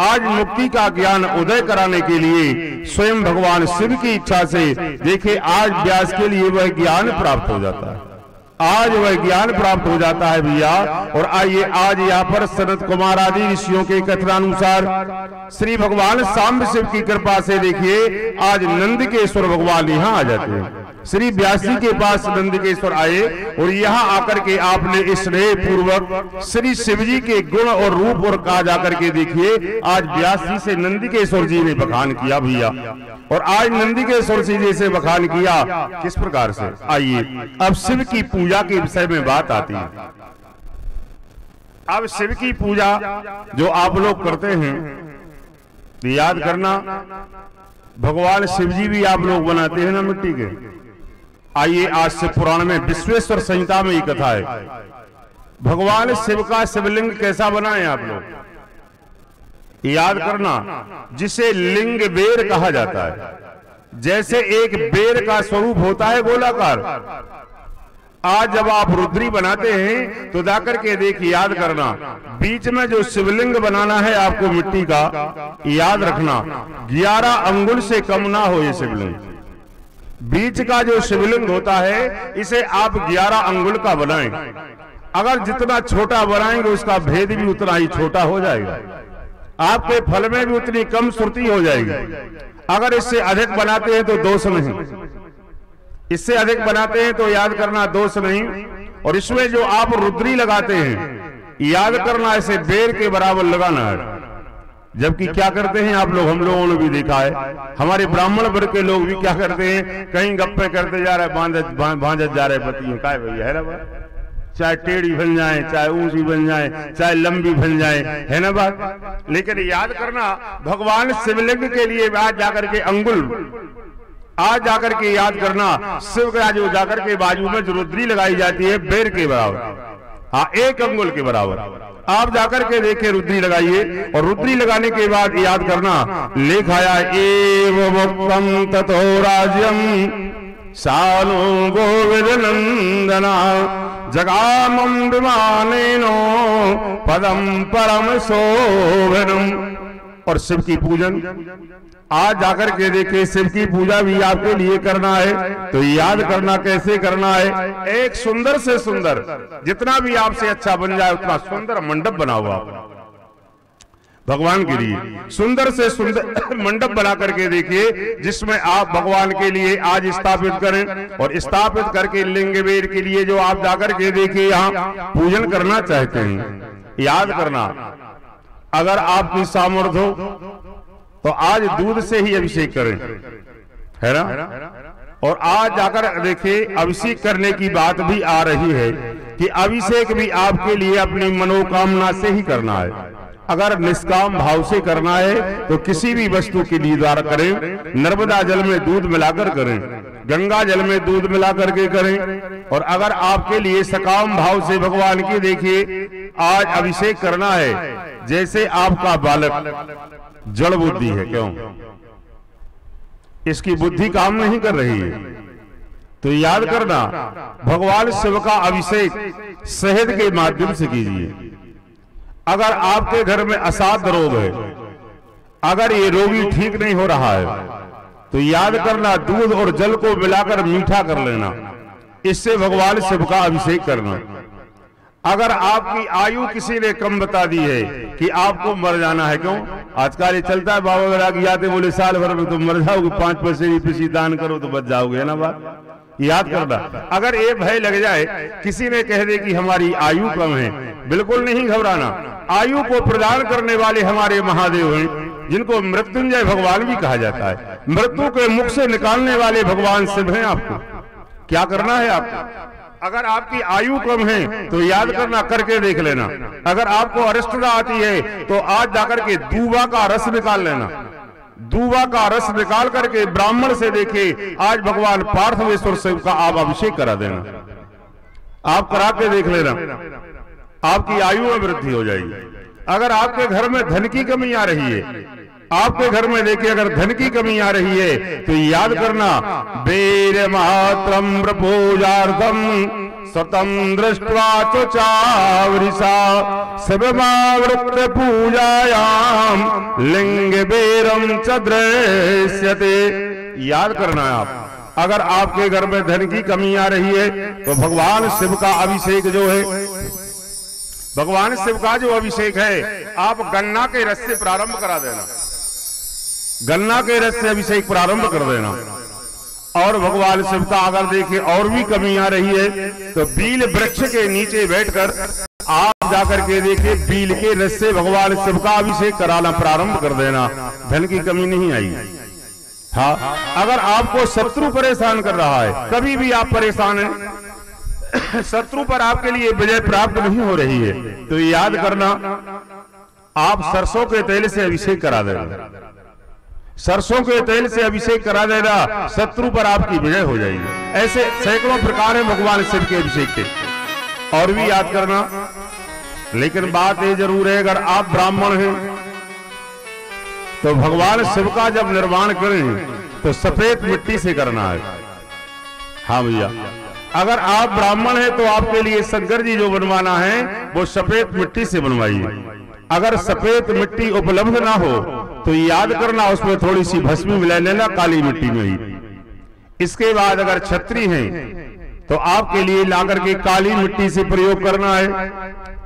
आज मुक्ति का ज्ञान उदय कराने के लिए स्वयं भगवान शिव की इच्छा से देखिए आज व्यास के लिए वह ज्ञान प्राप्त हो जाता है, आज वह ज्ञान प्राप्त हो जाता है भैया। और आइए आज यहाँ पर सनत कुमार आदि ऋषियों के कथनानुसार श्री भगवान सांब शिव की कृपा से देखिए आज नंदकेश्वर भगवान यहाँ आ जाते हैं। श्री व्यास जी के पास नंदकेश्वर आए और यहाँ आकर के आपने स्नेह पूर्वक श्री शिव जी के गुण और रूप और कहा जाकर के देखिए आज व्यास जी से नंदकेश्वर जी ने बखान किया भैया। और आज नंदकेश्वर जी से बखान किया किस प्रकार से, आइए अब शिव की पूजा के विषय में बात आती है। अब शिव की पूजा जो आप लोग करते हैं याद करना भगवान शिव जी भी आप लोग बनाते हैं ना मिट्टी के। आइए आज से पुराण में विश्वेश्वर संहिता में ये कथा है, भगवान शिव का शिवलिंग कैसा बनाए आप लोग याद करना, जिसे लिंग बेर कहा जाता है। जैसे एक बेर का स्वरूप होता है गोलाकार, आज जब आप रुद्री बनाते हैं तो जाकर के देखिए याद करना बीच में जो शिवलिंग बनाना है आपको मिट्टी का, याद रखना 11 अंगुल से कम ना हो ये शिवलिंग। बीच का जो शिवलिंग होता है इसे आप 11 अंगुल का बनाएं। अगर जितना छोटा बनाएंगे उसका भेद भी उतना ही छोटा हो जाएगा, आपके फल में भी उतनी कम श्रुति हो जाएगी। अगर इससे अधिक बनाते हैं तो दोष नहीं, इससे अधिक बनाते हैं तो याद करना दोष नहीं। और इसमें जो आप रुद्री लगाते हैं, याद करना ऐसे बेर के बराबर लगाना है। जबकि क्या करते हैं आप लोग, हम लोगों ने भी देखा है, हमारे ब्राह्मण वर्ग के लोग भी क्या करते हैं, कहीं गप्पे करते जा रहे, भांजत जा रहे पति का भैया है ना बात, चाहे टेढ़ी बन जाए, चाहे ऊंची बन जाए, चाहे लंबी बन जाए, है ना बात। लेकिन याद करना भगवान शिवलिंग के लिए आज जाकर के अंगुल, आज जाकर के याद करना शिव का जो जाकर के बाजू में जो रुद्री लगाई जाती है बेर के बराबर, हाँ 1 अंगुल के बराबर आप जाकर के देखे रुद्री लगाइए। और रुद्री लगाने के बाद याद करना लेख आया एवं ततो राज्यम सानो गोविंद नंदना जगामं विमानेनो पदम परम शोभनम। और शिव की पूजन आज जाकर के देखे, शिव की पूजा भी आपके लिए करना है तो याद करना कैसे करना है। एक सुंदर से सुंदर, जितना भी आपसे अच्छा बन जाए उतना सुंदर मंडप बना हुआ भगवान के लिए, सुंदर से सुंदर मंडप बना करके देखिए, जिसमें आप भगवान के लिए आज स्थापित करें। और स्थापित करके लिंग बेर के लिए जो आप जाकर के देखिए यहाँ पूजन करना चाहते हैं, याद करना अगर आपकी सामर्थ्य हो तो आज दूध से ही अभिषेक करें, है ना। और आज जाकर देखिए अभिषेक करने की बात भी आ रही है कि अभिषेक भी आपके लिए अपनी मनोकामना से ही करना है। अगर निष्काम भाव से करना है तो किसी भी वस्तु के लिए द्वारा करें, नर्मदा जल में दूध मिलाकर करें, गंगा जल में दूध मिलाकर के करें। और अगर आपके लिए सकाम भाव से भगवान की देखिए आज अभिषेक करना है, जैसे आपका बालक जड़ बुद्धि है, क्यों इसकी बुद्धि काम नहीं कर रही है, तो याद करना भगवान शिव का अभिषेक शहद के माध्यम से कीजिए। अगर आपके घर में असाध्य रोग है, अगर ये रोगी ठीक नहीं हो रहा है तो याद करना दूध और जल को मिलाकर मीठा कर लेना, इससे भगवान शिव का अभिषेक करना। अगर आपकी आयु किसी ने कम बता दी है कि आपको मर जाना है, क्यों आजकल ये चलता है बाबा वगैरह की आते बोले साल भर में तुम मर जाओगे, 5 पैसे की किसी दान करो तो बच जाओगे, है ना बात। याद करना अगर ये भय लग जाए, किसी ने कह दे कि हमारी आयु कम है, बिल्कुल नहीं घबराना। आयु को प्रदान करने वाले हमारे महादेव हैं, जिनको मृत्युंजय भगवान भी कहा जाता है। मृत्यु के मुख से निकालने वाले भगवान शिव हैं। आपको क्या करना है, आपको अगर आपकी आयु कम है तो याद करना करके देख लेना। अगर आपको अरिष्टता आती है तो आज जाकर के दूबा का रस निकाल लेना, दूबा का रस निकाल करके ब्राह्मण से देखे आज भगवान पार्थवेश्वर शिव का आप अभिषेक करा देना, आप करा के देख लेना, आपकी आयु में वृद्धि हो जाएगी। अगर आपके घर में धन की कमी आ रही है, आपके घर में देखिए अगर धन की कमी आ रही है तो याद करना बेर मात्रम पूजार्थम स्वतम दृष्ट्वा चावृषा शिवमावृत पूजायाम लिंग बेरम च दृश्यते। याद करना है आप, अगर आपके घर में धन की कमी आ रही है तो भगवान शिव का अभिषेक जो है, भगवान शिव का जो अभिषेक है आप गन्ना के रस से प्रारंभ करा देना, गन्ना के रस से अभिषेक प्रारंभ कर देना। और भगवान शिव का अगर देखें और भी कमी आ रही है तो बील वृक्ष के नीचे बैठकर आप जाकर के देखिए बील के रस से भगवान शिव का अभिषेक कराना प्रारंभ कर देना, धन की कमी नहीं आई। हाँ, अगर आपको शत्रु परेशान कर रहा है, कभी भी आप परेशान हैं, शत्रु पर आपके लिए विजय प्राप्त नहीं हो रही है, तो याद करना आप सरसों के तेल से अभिषेक करा देना, सरसों के तेल से अभिषेक करा देना, शत्रु पर आपकी विजय हो जाएगी। ऐसे सैकड़ों प्रकार है भगवान शिव के अभिषेक के, और भी याद करना। लेकिन बात ये जरूर है अगर आप ब्राह्मण हैं तो भगवान शिव का जब निर्माण करें तो सफेद मिट्टी से करना है। हाँ भैया, अगर आप ब्राह्मण हैं तो आपके लिए शंकर जी जो बनवाना है वो सफेद मिट्टी से बनवाइए। अगर सफेद मिट्टी उपलब्ध ना हो तो याद करना उसमें थोड़ी सी भस्मी मिला लेना, काली मिट्टी में ही। इसके बाद अगर छत्री हैं तो आपके लिए लाकर के काली मिट्टी से प्रयोग करना है।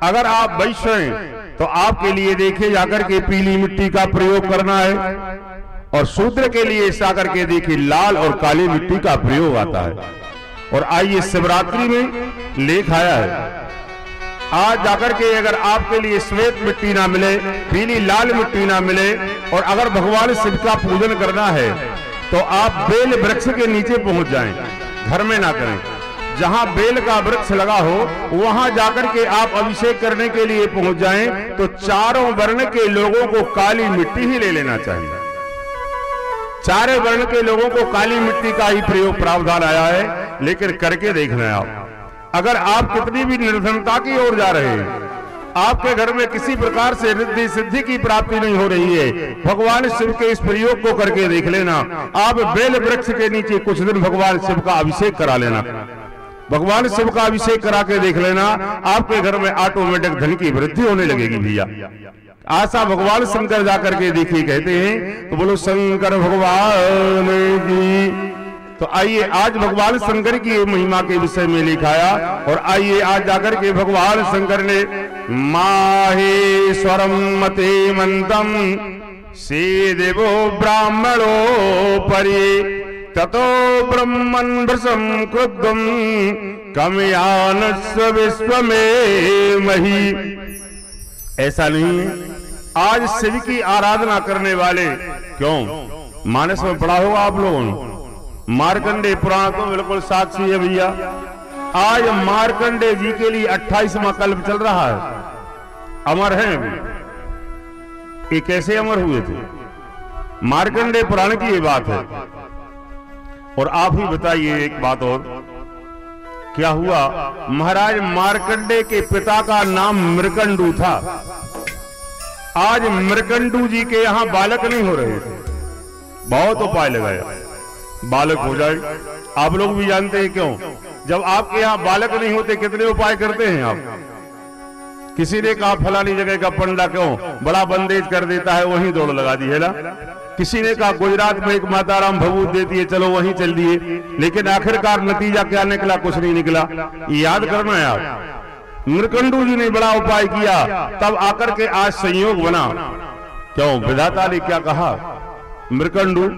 अगर आप वैश्य हैं तो आपके लिए देखिए जाकर के पीली मिट्टी का प्रयोग करना है, और शूद्र के लिए जाकर के देखिए लाल और काली मिट्टी का प्रयोग आता है। और आइए शिवरात्रि में लेख आया है, आज जाकर के अगर आपके लिए श्वेत मिट्टी ना मिले, पीली लाल मिट्टी ना मिले, और अगर भगवान शिव का पूजन करना है तो आप बेल वृक्ष के नीचे पहुंच जाएं, घर में ना करें। जहां बेल का वृक्ष लगा हो वहां जाकर के आप अभिषेक करने के लिए पहुंच जाएं, तो चारों वर्ण के लोगों को काली मिट्टी ही ले लेना चाहिए। चारों वर्ण के लोगों को काली मिट्टी का ही प्रयोग प्रावधान आया है, लेकिन करके देखना है आप। अगर आप कितनी भी निर्धनता की ओर जा रहे हैं, आपके घर में किसी प्रकार से रिद्धि सिद्धि की प्राप्ति नहीं हो रही है, भगवान शिव के इस प्रयोग को करके देख लेना। आप बेल वृक्ष के नीचे कुछ दिन भगवान शिव का अभिषेक करा लेना, भगवान शिव का अभिषेक करा के देख लेना, आपके घर में ऑटोमेटिक धन की वृद्धि होने लगेगी भैया। आशा भगवान शंकर जाकर के देखिए कहते हैं, तो बोलो शंकर भगवान की। तो आइए आज भगवान शंकर की महिमा के विषय में लिखाया, और आइए आज जाकर के भगवान शंकर ने माहेश्वरम मते मंतम से देवो ब्राह्मणो परि ततो ब्रह्मन् भृशं क्रुद्धं कमयानस्व विश्व में मही। ऐसा नहीं है, आज शिव की आराधना करने वाले, क्यों मानस में पढ़ा होगा आप लोगों ने, मार्कंडे पुराण तो बिल्कुल साक्षी है भैया। आज मार्कंडे जी के लिए 28वां कल्प चल रहा है, अमर हैं अभी। ये कैसे अमर हुए थे? मार्कंडे पुराण की ये बात है। और आप ही बताइए एक बात और, क्या हुआ? महाराज मार्कंडे के पिता का नाम मृकंडू था। आज मृकंडू जी के यहां बालक नहीं हो रहे थे, बहुत उपाय लगाया बालक हो जाए। आप लोग भी जानते हैं क्यों, जब आपके यहां बालक नहीं होते कितने उपाय करते हैं आप। किसी ने कहा फलानी जगह का पंडा क्यों बड़ा बंदेज कर देता है, वहीं दौड़ लगा दी है ना। किसी ने कहा गुजरात में एक माताराम भभूत देती है, चलो वहीं चल दिए। लेकिन आखिरकार नतीजा क्या निकला? कुछ नहीं निकला। याद करना है आप, मृकंडू जी ने बड़ा उपाय किया, तब आकर के आज संयोग बना। क्यों? विधाता ने क्या कहा? मृकंडू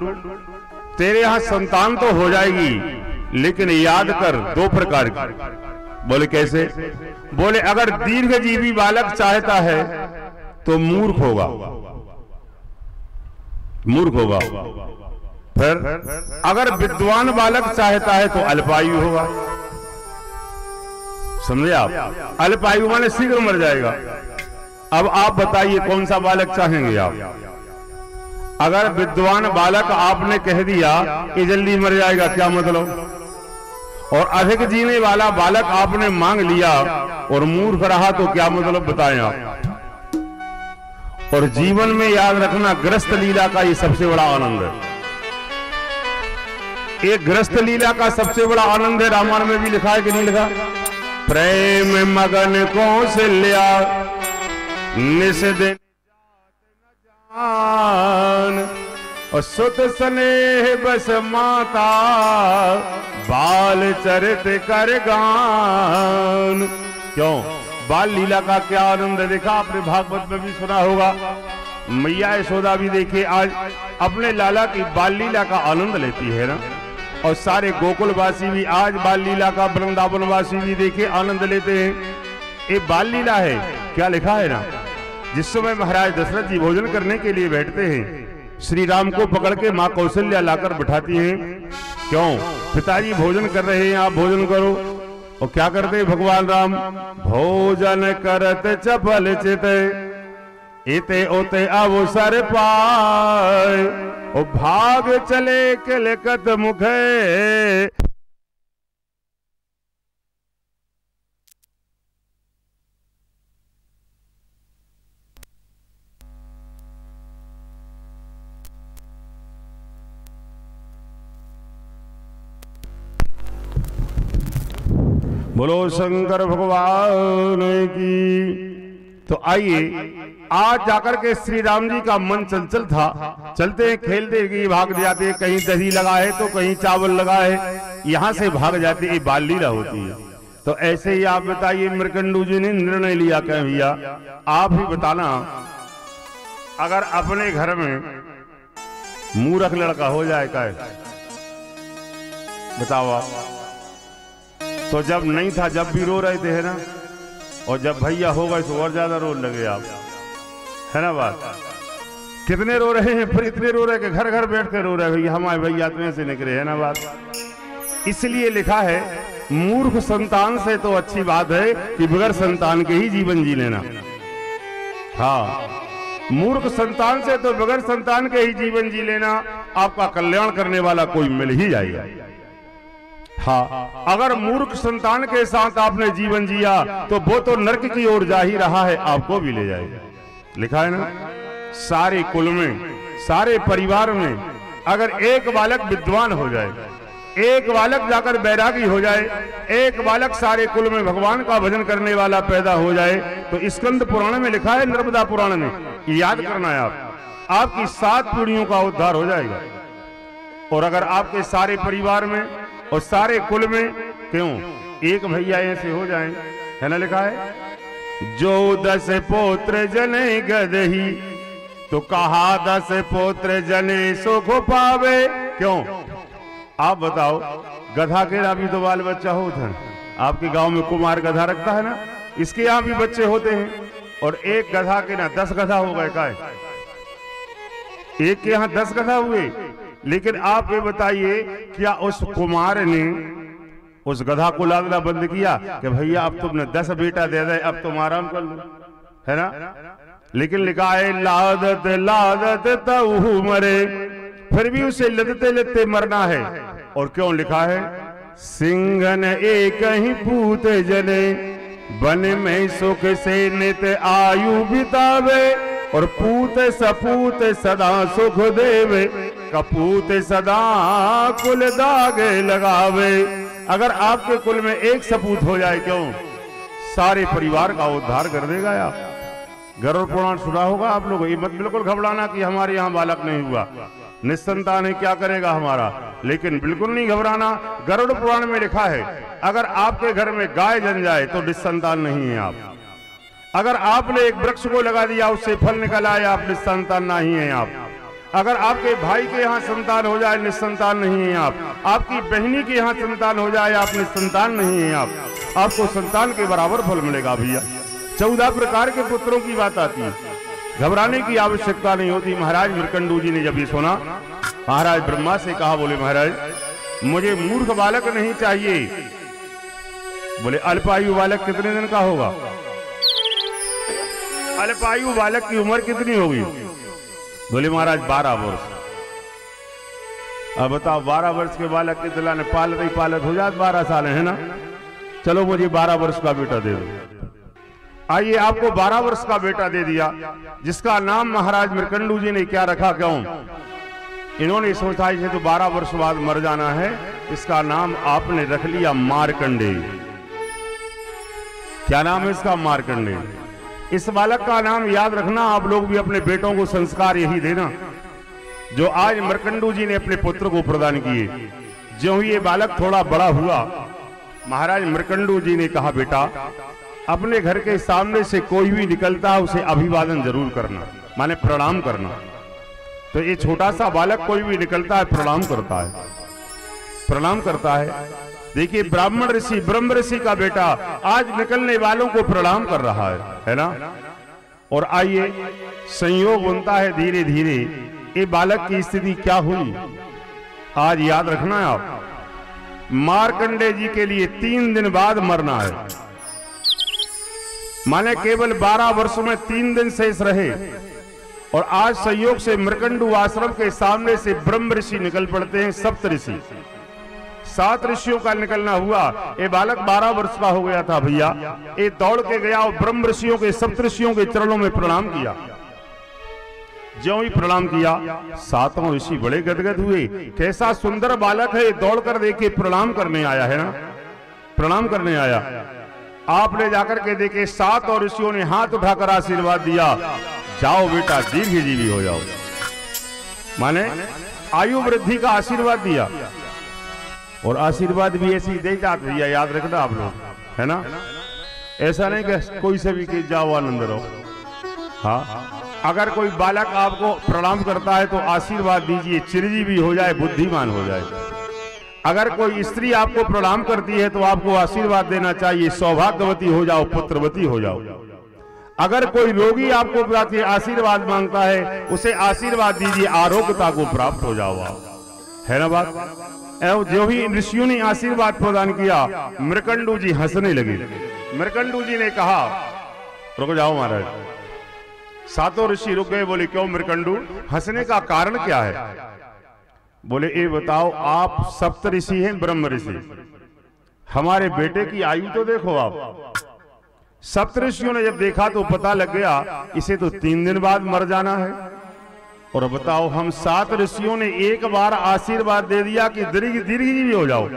तेरे यहां संतान तो हो जाएगी, लेकिन याद कर 2 प्रकार की। बोले कैसे? बोले अगर दीर्घजीवी बालक चाहता है तो मूर्ख होगा, मूर्ख होगा। फिर अगर विद्वान बालक चाहता है तो अल्पायु होगा। समझे आप? अल्पायु माने शीघ्र मर जाएगा। अब आप बताइए कौन सा बालक चाहेंगे आप? अगर विद्वान बालक आपने कह दिया कि जल्दी मर जाएगा, क्या मतलब? और अधिक जीने वाला बालक आपने मांग लिया और मूर्ख रहा तो क्या मतलब? बताएं आप। और जीवन में याद रखना, गृहस्थ लीला का ये सबसे बड़ा आनंद है। एक गृहस्थ लीला का सबसे बड़ा आनंद है, रामायण में भी लिखा है कि नहीं लिखा? प्रेम मगन कौशल्या निषेध और सुत स्नेह बस माता बाल चरित कर गान। क्यों? बाल लीला का क्या आनंद है, देखा आपने भागवत में भी सुना होगा। मैया यशोदा भी देखिए आज अपने लाला की बाल लीला का आनंद लेती है ना, और सारे गोकुलवासी भी आज बाल लीला का, वृंदावनवासी भी देखिए आनंद लेते हैं। ये बाल लीला है। क्या लिखा है ना, जिस समय महाराज दशरथ जी भोजन करने के लिए बैठते हैं, श्री राम को पकड़ के माँ कौशल्या लाकर बिठाती हैं। क्यों? पिताजी भोजन कर रहे हैं, आप भोजन करो। और क्या करते हैं भगवान राम? भोजन करत चपल चित इते ओते अवसर पाए, ओ भाग चले किलकत मुखे। बोलो शंकर भगवान की। तो आइए आज जाकर के श्री राम जी का मन चंचल था, चलते खेलते कि भाग जाते, कहीं दही लगा है तो कहीं चावल लगा है, यहाँ से भाग जाते, ये बाल लीला होती है। तो ऐसे ही आप बताइए मृकंडू जी ने निर्णय लिया क्या भैया आप ही बताना, अगर अपने घर में मूर्ख लड़का हो जाए क्या बताओ आप, तो जब नहीं था जब भी रो रहे थे है ना, और जब भैया हो गए तो और ज्यादा रो लगे आप, है ना बात। कितने रो रहे हैं, फिर इतने रो रहे कि घर घर बैठ कर रो रहे भैया हमारे भैया तुम्हें से निकले, है ना बात। इसलिए लिखा है मूर्ख संतान से तो अच्छी बात है कि बगैर संतान के ही जीवन जी लेना। हाँ, मूर्ख संतान से तो बगैर संतान के ही जीवन जी लेना, आपका कल्याण करने वाला कोई मिल ही जाएगा। हाँ, अगर मूर्ख संतान के साथ आपने जीवन जिया तो वो तो नरक की ओर जा ही रहा है, आपको भी ले जाएगा। लिखा है ना, सारे कुल में सारे परिवार में अगर एक बालक विद्वान हो जाए, एक बालक जाकर बैरागी हो जाए, एक बालक सारे कुल में भगवान का भजन करने वाला पैदा हो जाए, तो स्कंद पुराण में लिखा है, नर्मदा पुराण में, याद करना है आपकी 7 पीढ़ियों का उद्धार हो जाएगा। और अगर आपके सारे परिवार में और सारे कुल में क्यों एक भैया ऐसे हो जाए, है ना, लिखा है जो 10 पोत्र जने गदही तो कहा 10 पोत्र जने सुख पावे। क्यों आप बताओ, गधा के भी तो बाल बच्चा होता है, आपके गांव में कुमार गधा रखता है ना, इसके यहाँ भी बच्चे होते हैं, और एक गधा के ना 10 गधा हो गए का, एक के यहाँ 10 गधा हुए। लेकिन आप ये बताइए क्या उस कुमार ने उस गधा को लादना बंद किया कि भैया अब तुमने 10 बेटा दे दे, अब तुम आराम कर लो, है ना। लेकिन लिखा है लादत लादत तऊ मरे, फिर भी उसे लदते लदते मरना है। और क्यों लिखा है सिंघन एक ही पूत जने, वन में सुख से नित आयु बितावे, और पूत सपूत सदा सुख देवे, कपूत सदा कुल दागे लगावे। अगर आपके कुल में एक सपूत हो जाए क्यों सारे परिवार का उद्धार कर देगा। आप गरुड़ पुराण सुना होगा आप लोगों, ये मत बिल्कुल घबराना कि हमारे यहाँ बालक नहीं हुआ, निस्संतान है क्या करेगा हमारा, लेकिन बिल्कुल नहीं घबराना। गरुड़ पुराण में लिखा है अगर आपके घर में गाय जन जाए तो निस्संतान नहीं है आप। अगर आपने एक वृक्ष को लगा दिया उससे फल निकल आए, आप निस्संतान नहीं है आप। अगर आपके भाई के यहाँ संतान हो जाए निस्संतान नहीं है आप। आपकी बहनी के यहाँ संतान हो जाए आप निस्संतान नहीं है आप। आपको संतान के बराबर फल मिलेगा भैया। 14 प्रकार के पुत्रों की बात आती है, घबराने की आवश्यकता नहीं होती। महाराज मृकंडू जी ने जब ये सुना, महाराज ब्रह्मा से कहा, बोले महाराज मुझे मूर्ख बालक नहीं चाहिए। बोले अल्पायु बालक कितने दिन का होगा, अल्पायु बालक की उम्र कितनी होगी। बोले महाराज 12 वर्ष। अब बताओ 12 वर्ष के बालक के दिला ने पालत ही पालत हो जात 12 साल है ना, चलो मुझे 12 वर्ष का बेटा दे दो। आइए आपको 12 वर्ष का बेटा दे दिया, जिसका नाम महाराज मृकंडू जी ने क्या रखा, क्यों इन्होंने सोचा इसे तो 12 वर्ष बाद मर जाना है, इसका नाम आपने रख लिया मार्कंडेय। क्या नाम है इसका, मार्कंडेय। इस बालक का नाम याद रखना, आप लोग भी अपने बेटों को संस्कार यही देना जो आज मृकंडू जी ने अपने पुत्र को प्रदान किए। जो ये बालक थोड़ा बड़ा हुआ, महाराज मृकंडू जी ने कहा बेटा अपने घर के सामने से कोई भी निकलता है उसे अभिवादन जरूर करना, माने प्रणाम करना। तो ये छोटा सा बालक कोई भी निकलता है प्रणाम करता है, प्रणाम करता है। देखिए ब्राह्मण ऋषि ब्रह्म ऋषि का बेटा आज निकलने वालों को प्रणाम कर रहा है ना। और आइए संयोग बनता है धीरे धीरे, ये बालक की स्थिति क्या हुई आज याद रखना है आप। मार्कंडेय जी के लिए 3 दिन बाद मरना है, माने केवल 12 वर्ष में 3 दिन शेष रहे। और आज संयोग से मृकंडू आश्रम के सामने से ब्रह्म ऋषि निकल पड़ते हैं, सप्त ऋषि, 7 ऋषियों का निकलना हुआ। ये बालक 12 वर्ष का हो गया था भैया, ये दौड़ के गया और ब्रह्म ऋषियों के सप्त ऋषियों के चरणों में प्रणाम किया। ज्यों ही प्रणाम किया 7 ऋषि बड़े गदगद हुए, कैसा सुंदर बालक है, दौड़कर देखे प्रणाम करने आया है ना, प्रणाम करने आया। आपने जाकर के देखे 7 ऋषियों ने हाथ उठाकर आशीर्वाद दिया। जाओ बेटा दीर्घजीवी हो जाओ। माने आयु वृद्धि का आशीर्वाद दिया, और आशीर्वाद भी ऐसी दे जाते हैं, याद रखना आप लोग, है ना। ऐसा नहीं कि कोई से भी जाओ आनंद रहो। हाँ, अगर कोई बालक आपको प्रणाम करता है तो आशीर्वाद दीजिए, चिरंजीवी हो जाए, बुद्धिमान हो जाए। अगर कोई स्त्री आपको प्रणाम करती है तो आपको आशीर्वाद देना चाहिए, सौभाग्यवती हो जाओ, पुत्रवती हो जाओ। अगर कोई रोगी आपको आशीर्वाद मांगता है, उसे आशीर्वाद दीजिए, आरोग्यता को प्राप्त हो जाओ आप, है ना बात। जो भी ऋषियों ने आशीर्वाद प्रदान किया, मृकंडू जी हंसने लगे। मृकंडू जी ने कहा रुक जाओ महाराज। सातों ऋषि रुक गए, बोले क्यों मृकंडू, हंसने का कारण क्या है। बोले ये बताओ, आप सप्त ऋषि हैं, ब्रह्म ऋषि, हमारे बेटे की आयु तो देखो आप। सप्त ऋषियों ने जब देखा तो पता लग गया इसे तो 3 दिन बाद मर जाना है। और बताओ, हम 7 ऋषियों ने एक बार आशीर्वाद दे दिया कि दीर्घजीवी हो जाओ।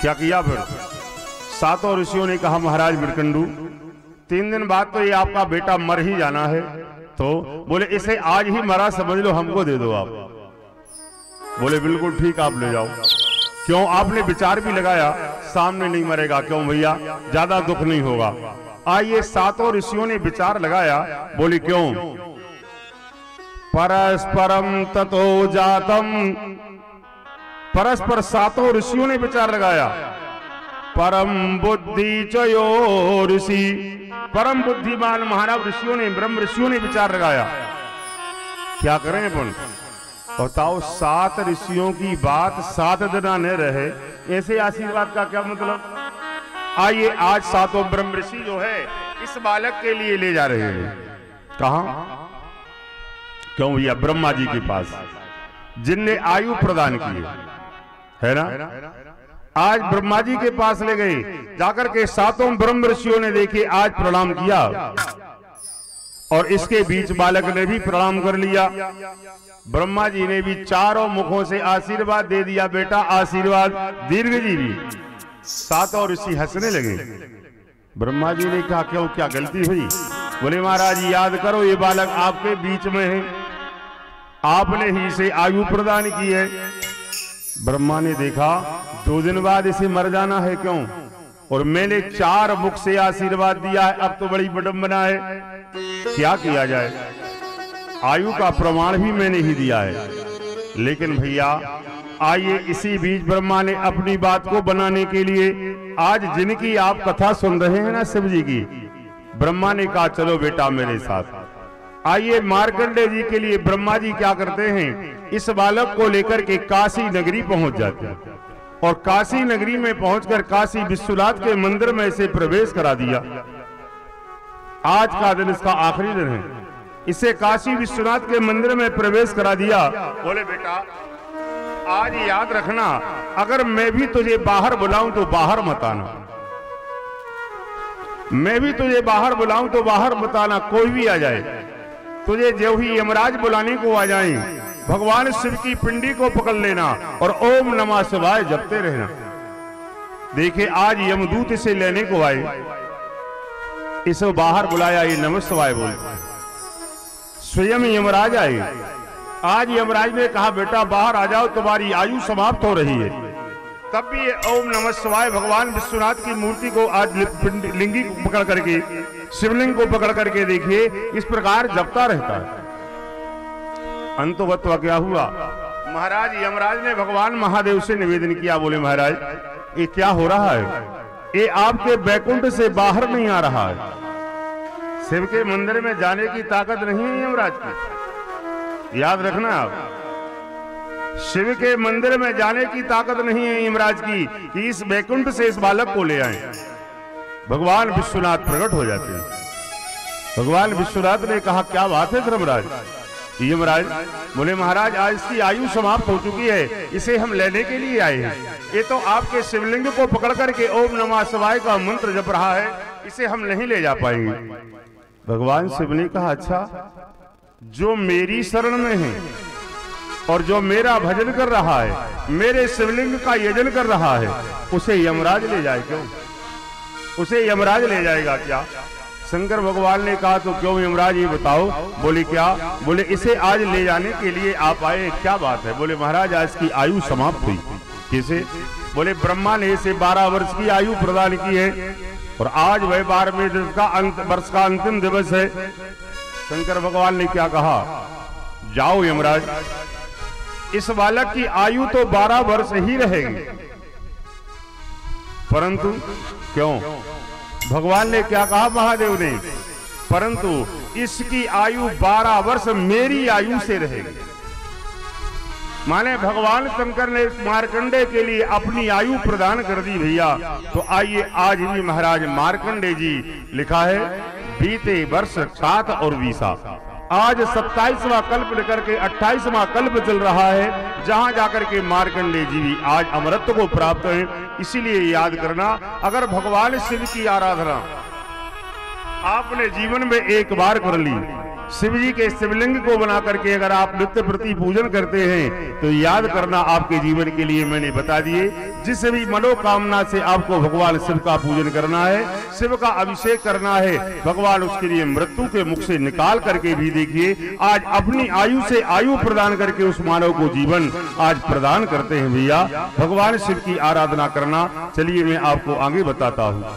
क्या किया फिर? सातों ऋषियों ने कहा महाराज मृकंडू, 3 दिन बाद तो ये आपका बेटा मर ही जाना है। तो बोले इसे आज ही मरा समझ लो, हमको दे दो आप। बोले बिल्कुल ठीक, आप ले जाओ। क्यों? आपने विचार भी लगाया, सामने नहीं मरेगा। क्यों भैया, ज्यादा दुख नहीं होगा। आइए, सातों ऋषियों ने विचार लगाया, बोले क्यों? परस्परम ततो जातम, परस्पर सातों ऋषियों ने विचार लगाया। परम बुद्धि चयो ऋषि, परम बुद्धिमान महाराज ऋषियों ने, ब्रह्म ऋषियों ने विचार लगाया, क्या करें अपन। बताओ, 7 ऋषियों की बात 7 दिन न रहे, ऐसे आशीर्वाद का क्या मतलब। आइए, आज सातों ब्रह्म ऋषि जो है इस बालक के लिए ले जा रहे हैं। कहां? क्यों भैया? ब्रह्मा जी के पास, जिनने आयु प्रदान की है ना। आज ब्रह्मा जी के पास ले गए, जाकर के सातों ब्रह्म ऋषियों ने देखे, आज प्रणाम किया, और इसके बीच बालक ने भी प्रणाम कर लिया। ब्रह्मा जी ने भी चारों मुखों से आशीर्वाद दे दिया, बेटा आशीर्वाद दीर्घजीवी। सातों ऋषि हंसने लगे। ब्रह्मा जी ने कहा क्यों, क्या गलती हुई? बोले महाराज याद करो, ये बालक आपके बीच में है, आपने ही इसे आयु प्रदान की है। ब्रह्मा ने देखा 2 दिन बाद इसे मर जाना है, क्यों? और मैंने 4 मुख से आशीर्वाद दिया है, अब तो बड़ी विडंबना है, क्या किया जाए। आयु का प्रमाण भी मैंने ही दिया है। लेकिन भैया आइए, इसी बीच ब्रह्मा ने अपनी बात को बनाने के लिए, आज जिनकी आप कथा सुन रहे हैं ना शिव जी की, ब्रह्मा ने कहा चलो बेटा मेरे साथ। आइए, मार्कंडेय जी के लिए ब्रह्मा जी क्या करते हैं, इस बालक को लेकर के काशी नगरी पहुंच जाते हैं, और काशी नगरी में पहुंचकर काशी विश्वनाथ के मंदिर में इसे प्रवेश करा दिया। आज का दिन इसका आखिरी दिन है, इसे काशी विश्वनाथ के मंदिर में प्रवेश करा दिया। बोले बेटा आज याद रखना, अगर मैं भी तुझे बाहर बुलाऊं तो बाहर मत आना, मैं भी तुझे बाहर बुलाऊं तो बाहर मत आना। कोई भी आ जाए, तुझे जो ही यमराज बुलाने को आ जाए, भगवान शिव की पिंडी को पकड़ लेना और ओम नमः शिवाय जपते रहना। देखिए आज यमदूत इसे लेने को आए, इसे बाहर बुलाया, ये नमः शिवाय बोलता है। स्वयं यमराज आए। आज यमराज ने कहा बेटा बाहर आ जाओ, तुम्हारी आयु समाप्त हो रही है। तब भी ये ओम नमः शिवाय भगवान विश्वनाथ की मूर्ति को आज लिंगी को पकड़ करके, शिवलिंग को पकड़ करके देखिए इस प्रकार जपता रहता है। अंतवत्वा क्या हुआ, महाराज यमराज ने भगवान महादेव से निवेदन किया, बोले महाराज ये क्या हो रहा है, ये आपके बैकुंठ से बाहर नहीं आ रहा है। शिव के मंदिर में जाने की ताकत नहीं है यमराज की, याद रखना आप। शिव के मंदिर में जाने की ताकत नहीं है यमराज की कि इस बैकुंठ से इस बालक को ले आए। भगवान विश्वनाथ प्रकट हो जाते हैं। भगवान विश्वनाथ ने कहा क्या बात है धर्मराज। यमराज बोले महाराज आज इसकी आयु समाप्त हो चुकी है, इसे हम लेने के लिए आए हैं। ये तो आपके शिवलिंग को पकड़ करके ओम नमः शिवाय का मंत्र जप रहा है, इसे हम नहीं ले जा पाएंगे। भगवान शिव ने कहा अच्छा, जो मेरी शरण में है और जो मेरा भजन कर रहा है, मेरे शिवलिंग का यजन कर रहा है, उसे यमराज ले जाए क्यों, उसे यमराज ले जाएगा क्या। शंकर भगवान ने कहा तो क्यों यमराज ये बताओ। बोले क्या? बोले इसे आज ले जाने के लिए आप आए, क्या बात है? बोले महाराज आज की आयु समाप्त हुई। कैसे? बोले ब्रह्मा ने इसे 12 वर्ष की आयु प्रदान की है और आज वह 12वें वर्ष का अंतिम दिवस है। शंकर भगवान ने क्या कहा? जाओ यमराज, इस बालक की आयु तो 12 वर्ष ही रहेगी, परंतु क्यों? भगवान ने क्या कहा? महादेव ने, परंतु इसकी आयु 12 वर्ष मेरी आयु से रहेगी। माने भगवान शंकर ने मार्कंडे के लिए अपनी आयु प्रदान कर दी भैया। तो आइए आज भी महाराज मार्कंडे जी लिखा है, बीते वर्ष 7 और 20 आज 27वां कल्प लेकर के 28वां कल्प चल रहा है, जहां जाकर के मार्कंडे जी भी आज अमरत्व को प्राप्त है। इसीलिए याद करना, अगर भगवान शिव की आराधना आपने जीवन में एक बार कर ली, शिव जी के शिवलिंग को बना करके अगर आप नित्य प्रति पूजन करते हैं, तो याद करना आपके जीवन के लिए मैंने बता दिए, जिस भी मनोकामना से आपको भगवान शिव का पूजन करना है, शिव का अभिषेक करना है, भगवान उसके लिए मृत्यु के मुख से निकाल करके भी देखिए आज अपनी आयु से आयु प्रदान करके उस मानव को जीवन आज प्रदान करते हैं भैया। भगवान शिव की आराधना करना, चलिए मैं आपको आगे बताता हूँ।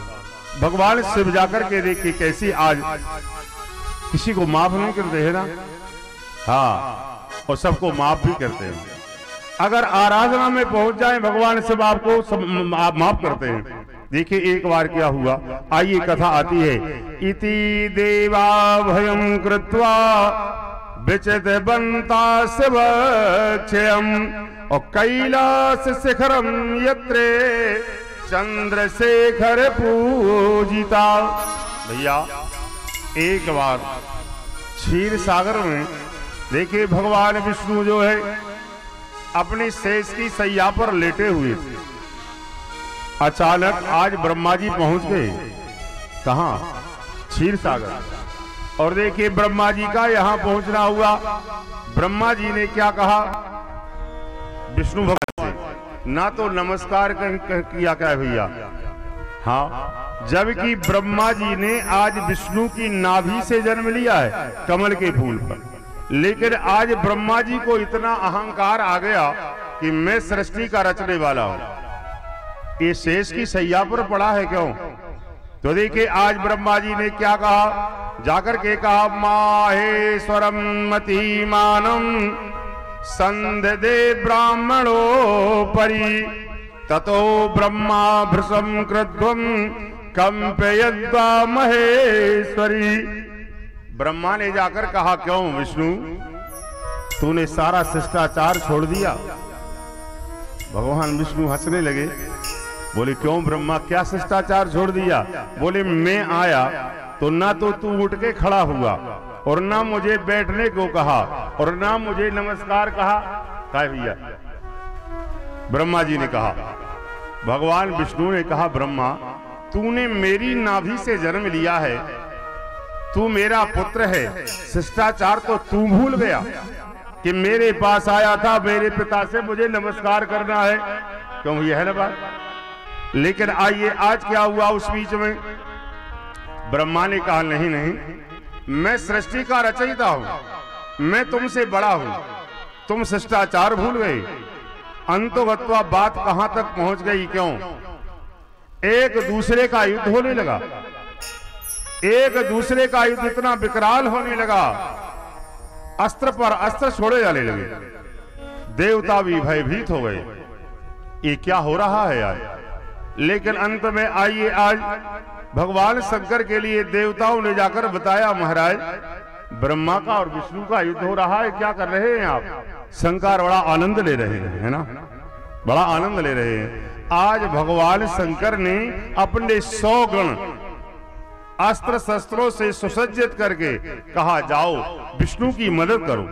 भगवान शिव जाकर के देखिए कैसे आज किसी को माफ नहीं करते हैं ना, हाँ, और सबको माफ भी करते हैं। अगर आराधना में पहुंच जाए भगवान शिव आपको सब माफ करते हैं। देखिए एक बार क्या हुआ, आइए कथा आती है। इति देवा भयं कृत्वा विचित बंता शिव क्षयम और कैलाश शिखरम यत्रे चंद्रशेखर पूजिता। भैया एक बार क्षीर सागर में देखिए भगवान विष्णु जो है अपनी शेष की सैया पर लेटे हुए थे। अचानक आज ब्रह्मा जी पहुंच गए, कहां? क्षीर सागर। और देखिए ब्रह्मा जी का यहां पहुंचना हुआ। ब्रह्मा जी ने क्या कहा विष्णु भगवान से? ना तो नमस्कार किया क्या भैया, हाँ, जबकि ब्रह्मा जी ने आज विष्णु की नाभि से जन्म लिया है कमल के फूल पर, लेकिन आज ब्रह्मा जी को इतना अहंकार आ गया कि मैं सृष्टि का रचने वाला हूं। ये शेष की सैया पर पड़ा है क्यों? तो देखिए आज ब्रह्मा जी ने क्या कहा, जाकर के कहा माहेश्वरम मतिमानम संददे ब्राह्मणो परि ततो ब्रह्मा भृशं कृध्वं कंपयद्वा महेश्वरी। ब्रह्मा ने जाकर कहा क्यों विष्णु, तूने सारा शिष्टाचार छोड़ दिया? भगवान विष्णु हंसने लगे, बोले क्यों ब्रह्मा, क्या शिष्टाचार छोड़ दिया? बोले मैं आया तो ना तो तू उठ के खड़ा हुआ और ना मुझे बैठने को कहा और ना मुझे नमस्कार कहा। क्या भैया? ब्रह्मा जी ने कहा, भगवान विष्णु ने कहा ब्रह्मा तूने मेरी नाभि से जन्म लिया है, तू मेरा पुत्र है, शिष्टाचार तो तू भूल गया कि मेरे पास आया था, मेरे पिता से मुझे नमस्कार करना है। क्यों यह है ना बात? लेकिन आइए आज क्या हुआ उस बीच में? ब्रह्मा ने कहा नहीं नहीं, मैं सृष्टि का रचयिता हूं, मैं तुमसे बड़ा हूं, तुम शिष्टाचार भूल गए। अंतोगत्वा बात कहां तक पहुंच गई? क्यों? एक दूसरे का युद्ध होने लगा, एक दूसरे का युद्ध इतना विकराल होने लगा, अस्त्र पर अस्त्र छोड़े जाने लगे, देवता भी भयभीत हो गए, ये क्या हो रहा है आज? लेकिन अंत में आइए आज भगवान शंकर के लिए देवताओं ने जाकर बताया महाराज ब्रह्मा का और विष्णु का युद्ध हो रहा है, क्या कर रहे हैं आप? शंकर बड़ा आनंद ले रहे हैं, है ना, बड़ा आनंद ले रहे हैं। आज भगवान शंकर ने अपने 100 गण अस्त्र शस्त्रों से सुसज्जित करके कहा जाओ विष्णु की मदद करो,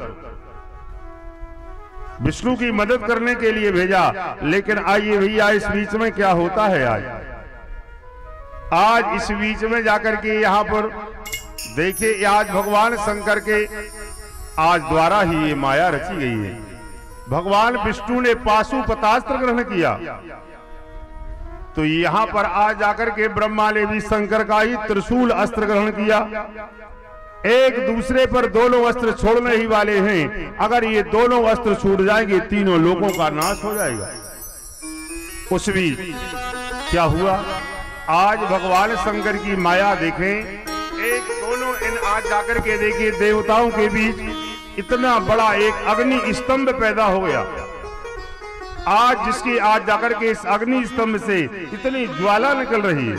विष्णु की मदद करने के लिए भेजा। लेकिन आइए भैया इस बीच में क्या होता है आज इस बीच में जाकर के यहाँ पर देखिए आज भगवान शंकर के आज द्वारा ही ये माया रची गई है। भगवान विष्णु ने पाशुपतास्त्र ग्रहण किया तो यहां पर आज जाकर के ब्रह्मा ने भी शंकर का ही त्रिशूल अस्त्र ग्रहण किया। एक दूसरे पर दोनों अस्त्र छोड़ने ही वाले हैं। अगर ये दोनों अस्त्र छूट जाएंगे तीनों लोगों का नाश हो जाएगा। उस बीच क्या हुआ, आज भगवान शंकर की माया देखें। एक दोनों इन आज जाकर के देखिए देवताओं के बीच इतना बड़ा एक अग्नि स्तंभ पैदा हो गया। आज जिसकी आज जाकर के इस अग्नि स्तंभ से इतनी ज्वाला निकल रही है,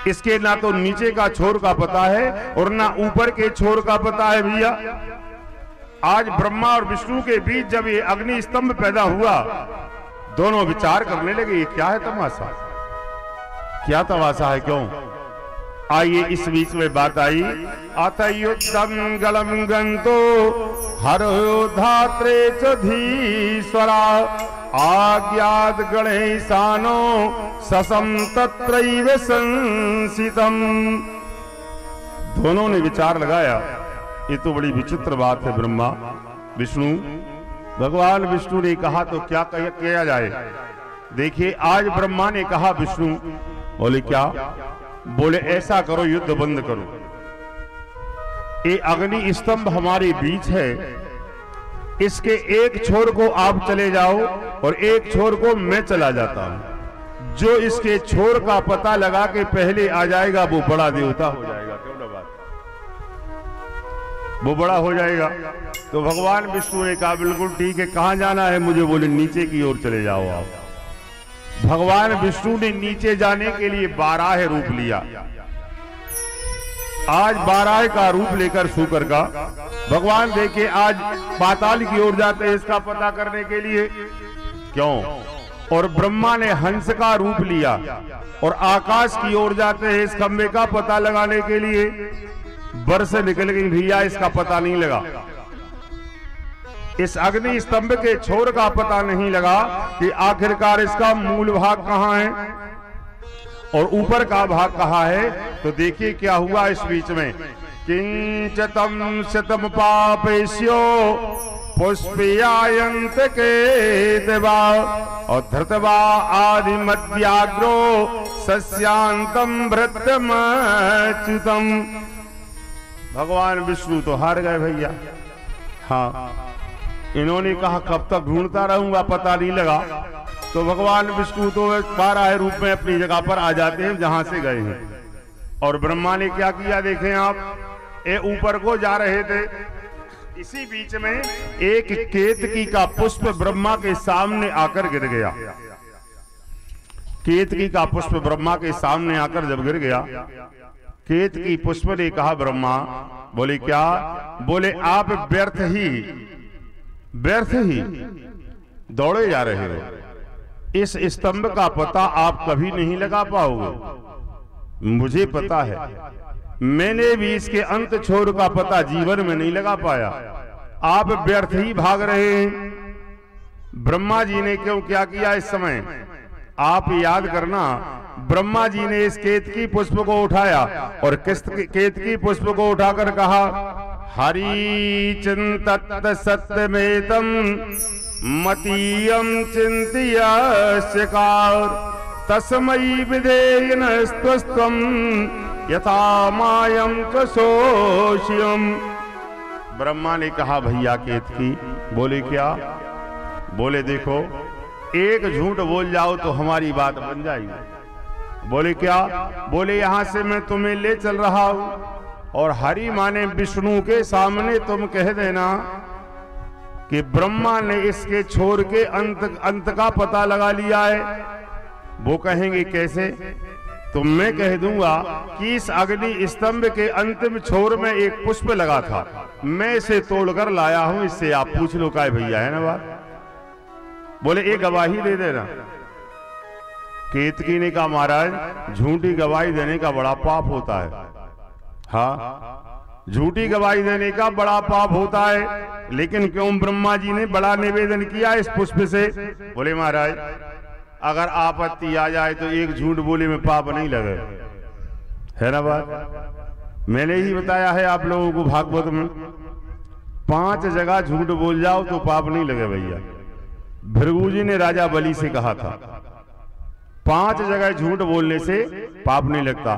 इसके ना तो नीचे का छोर का पता है और ना ऊपर के छोर का पता है भैया। आज ब्रह्मा और विष्णु के बीच जब ये अग्नि स्तंभ पैदा हुआ, दोनों विचार करने लगे ये क्या है तमाशा, क्या तमाशा है, क्यों। आइए इस बीच में बात आई, अथ युद्धं गलम गंतो हरो धात्रे च धीश्वरा आज्ञात गणेशानो ससम तत्रैव संसितम। दोनों ने विचार लगाया, ये तो बड़ी विचित्र बात है। ब्रह्मा विष्णु, भगवान विष्णु ने कहा तो क्या किया जाए। देखिए आज ब्रह्मा ने कहा, विष्णु बोले क्या, बोले ऐसा करो युद्ध बंद करो। ये अग्नि स्तंभ हमारे बीच है, इसके एक छोर को आप चले जाओ और एक छोर को मैं चला जाता हूं। जो इसके छोर का पता लगा के पहले आ जाएगा वो बड़ा देवता हो जाएगा। क्यों ना बात, वो बड़ा हो जाएगा। तो भगवान विष्णु ने कहा बिल्कुल ठीक है, कहां जाना है मुझे, बोले नीचे की ओर चले जाओ आप। भगवान विष्णु ने नीचे जाने के लिए 12 रूप लिया। आज 12 का रूप लेकर शूकर का भगवान देखे आज पाताल की ओर जाते हैं इसका पता करने के लिए, क्यों। और ब्रह्मा ने हंस का रूप लिया और आकाश की ओर जाते हैं इस खंबे का पता लगाने के लिए। बरस निकल गई भैया, इसका पता नहीं लगा। इस अग्नि स्तंभ के छोर का पता नहीं लगा कि आखिरकार इसका मूल भाग कहां है और ऊपर का भाग कहां है। तो देखिए क्या हुआ इस बीच में, किंचतम शतम पापेश्यो पुष्पयायंत के देवा और धृतवा आदि मध्याग्रो सस्यांतम भृतमच्युतम। भगवान विष्णु तो हार गए भैया। हाँ, इन्होंने कहा कब तक ढूंढता रहूंगा, पता नहीं लगा। तो भगवान विष्णु तो 12 रूप में अपनी जगह पर आ जाते हैं जहां से गए हैं। और ब्रह्मा ने क्या किया देखें आप, ये ऊपर को जा रहे थे, इसी बीच में एक केतकी का पुष्प ब्रह्मा के सामने आकर गिर गया। केतकी का पुष्प ब्रह्मा के सामने आकर जब गिर गया, केतकी पुष्प ने कहा ब्रह्मा, बोले क्या, बोले आप व्यर्थ ही दौड़े जा रहे हो। इस स्तंभ का पता आप कभी नहीं लगा पाओगे, मुझे पता है। मैंने भी इसके अंत छोर का पता जीवन में नहीं लगा पाया। आप व्यर्थ ही भाग रहे हैं। ब्रह्मा जी ने क्यों क्या किया इस समय, आप याद करना। ब्रह्मा जी ने इस केतकी पुष्प को उठाया और केतकी पुष्प को उठाकर कहा, हरि चिंतत सत्यमेतम मतीयम चिंतयस्यकार तस्मै विधेयन स्वस्त्वम यथा मायम च सोष्यम। ब्रह्मा ने कहा भैया केतकी, बोले क्या, बोले देखो एक झूठ बोल जाओ तो हमारी बात बन जाएगी। बोले क्या, बोले यहां से मैं तुम्हें ले चल रहा हूं और हरि माने विष्णु के सामने तुम कह देना कि ब्रह्मा ने इसके छोर के अंत का पता लगा लिया है। वो कहेंगे कैसे, तो मैं कह दूंगा कि इस अग्नि स्तंभ के अंतिम छोर में एक पुष्प लगा था, मैं इसे तोड़कर लाया हूं, इससे आप पूछ लो का भैया, है ना बात। बोले एक गवाही दे देना। केतकी ने कहा महाराज झूठी गवाही देने का बड़ा पाप होता है। हाँ, झूठी गवाही देने का बड़ा पाप होता है, लेकिन क्यों ब्रह्मा जी ने बड़ा निवेदन किया इस पुष्प से। बोले महाराज अगर आपत्ति आ जाए तो एक झूठ बोले में पाप नहीं लगे, है ना बात। मैंने ही बताया है आप लोगों को भागवत में 5 जगह झूठ बोल जाओ तो पाप नहीं लगे भैया। भृगु जी ने राजा बलि से कहा था, 5 जगह झूठ बोलने से पाप नहीं लगता।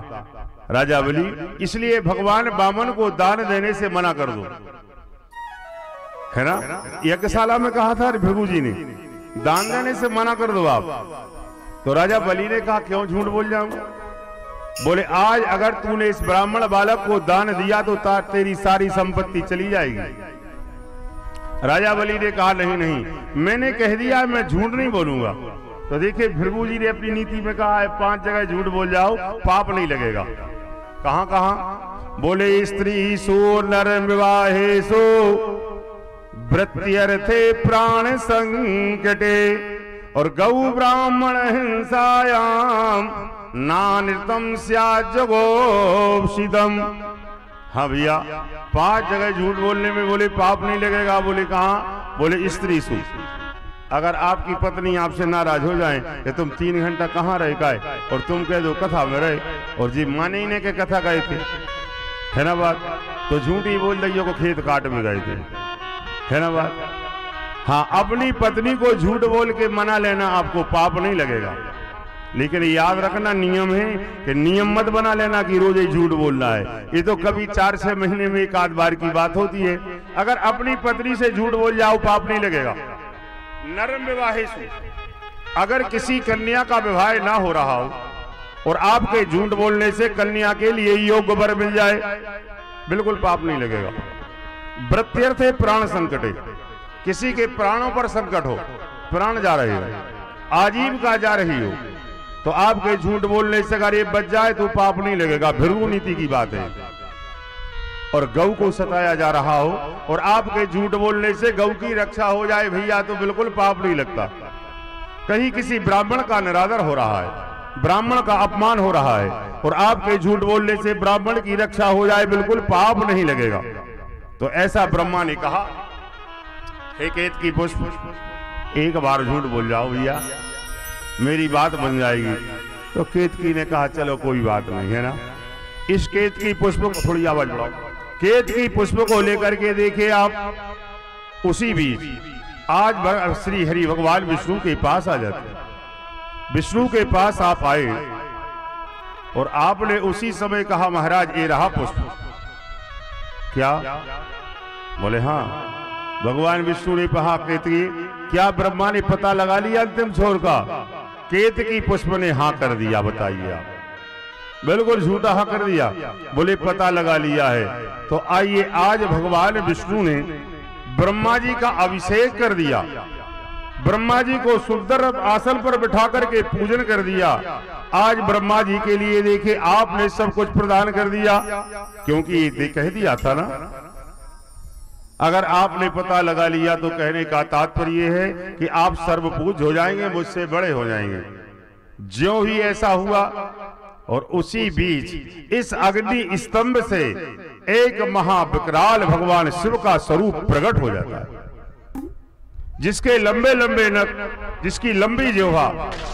राजा बलि, इसलिए भगवान वामन को दान देने से मना कर दो, है ना। यज्ञशाला में कहा था भृगु जी ने, दान देने से मना कर दो आप। तो राजा बलि ने कहा क्यों झूठ बोल जाऊं? बोले आज अगर तूने इस ब्राह्मण बालक को दान दिया तो तेरी सारी संपत्ति चली जाएगी। राजा बलि ने कहा नहीं नहीं, मैंने कह दिया मैं झूठ नहीं बोलूंगा। तो देखिए भृगु जी ने अपनी नीति में कहा है 5 जगह झूठ बोल जाओ पाप नहीं लगेगा। कहां कहां? बोले स्त्री सो नर विवाहेशो वृत्त्यर्थे प्राण संकटे और गौ ब्राह्मण हिंसायाम नानृतम स्याजगोपसितम। हाँ भैया, 5 जगह झूठ बोलने में बोले पाप नहीं लगेगा। बोले कहाँ? बोले स्त्री सु, अगर आपकी पत्नी आपसे नाराज हो जाए कि तुम 3 घंटा कहाँ रह गए और तुम कह दो कथा में रहे और जी माने ही नहीं के कथा गए थे, है ना बात, तो झूठी बोल रही को खेत काट में गए थे, है ना बात। हाँ, अपनी पत्नी को झूठ बोल के मना लेना आपको पाप नहीं लगेगा, लेकिन याद रखना नियम है कि नियम मत बना लेना कि रोज ही झूठ बोलना है। ये तो कभी 4-6 महीने में एक आध बार की बात होती है। अगर अपनी पत्नी से झूठ बोल जाओ पाप नहीं लगेगा। नरम विवाहेशु, अगर किसी कन्या का विवाह ना हो रहा हो और आपके झूठ बोलने से कन्या के लिए योग्य वर मिल जाए, बिल्कुल पाप नहीं लगेगा। वृत्त्यर्थे प्राण संकटे, किसी के प्राणों पर संकट हो, प्राण जा रहे हो, आजीविका जा रही हो, तो आपके झूठ बोलने से अगर ये बच जाए तो पाप नहीं लगेगा। भृगु नीति की बात है। और गौ को सताया जा रहा हो और आपके झूठ बोलने से गौ की रक्षा हो जाए भैया, तो बिल्कुल पाप नहीं लगता। कहीं किसी ब्राह्मण का निरादर हो रहा है, ब्राह्मण का अपमान हो रहा है और आपके झूठ बोलने से ब्राह्मण की रक्षा हो जाए, बिल्कुल पाप नहीं लगेगा। तो ऐसा ब्रह्मा ने कहा, हे केतकी पुष्प, एक बार झूठ बोल जाओ भैया, मेरी बात बन जाएगी। तो केतकी ने कहा चलो कोई बात नहीं, है ना। इस केतकी पुष्प को थोड़ी आवाज बढ़ाओ। केतकी पुष्प को लेकर के देखिए आप, उसी बीच आज श्री हरि भगवान विष्णु के पास आ जाते। विष्णु के पास आप आए और आपने उसी समय कहा महाराज ये रहा पुष्प। क्या? बोले हाँ। भगवान विष्णु ने कहा केतकी, क्या ब्रह्मा ने पता लगा लिया अंतिम छोर का? केतकी पुष्प ने हाँ कर दिया। बताइए आप, बिल्कुल झूठा हाँ कर दिया। बोले पता लगा लिया है। तो आइए, आज भगवान विष्णु ने ब्रह्मा जी का अभिषेक कर दिया, ब्रह्मा जी को सुंदर आसन पर बिठा करके पूजन कर दिया। आज ब्रह्मा जी के लिए देखिए आपने सब कुछ प्रदान कर दिया, क्योंकि ये कह दिया था ना, अगर आपने पता लगा लिया तो कहने का तात्पर्य है कि आप सर्वपूज्य हो जाएंगे, मुझसे बड़े हो जाएंगे। ज्यों ही ऐसा हुआ और उसी बीच इस अग्नि स्तंभ से एक महाविकराल भगवान शिव का स्वरूप प्रकट हो जाता है, जिसके लंबे लंबे नख, जिसकी लंबी जिह्वा,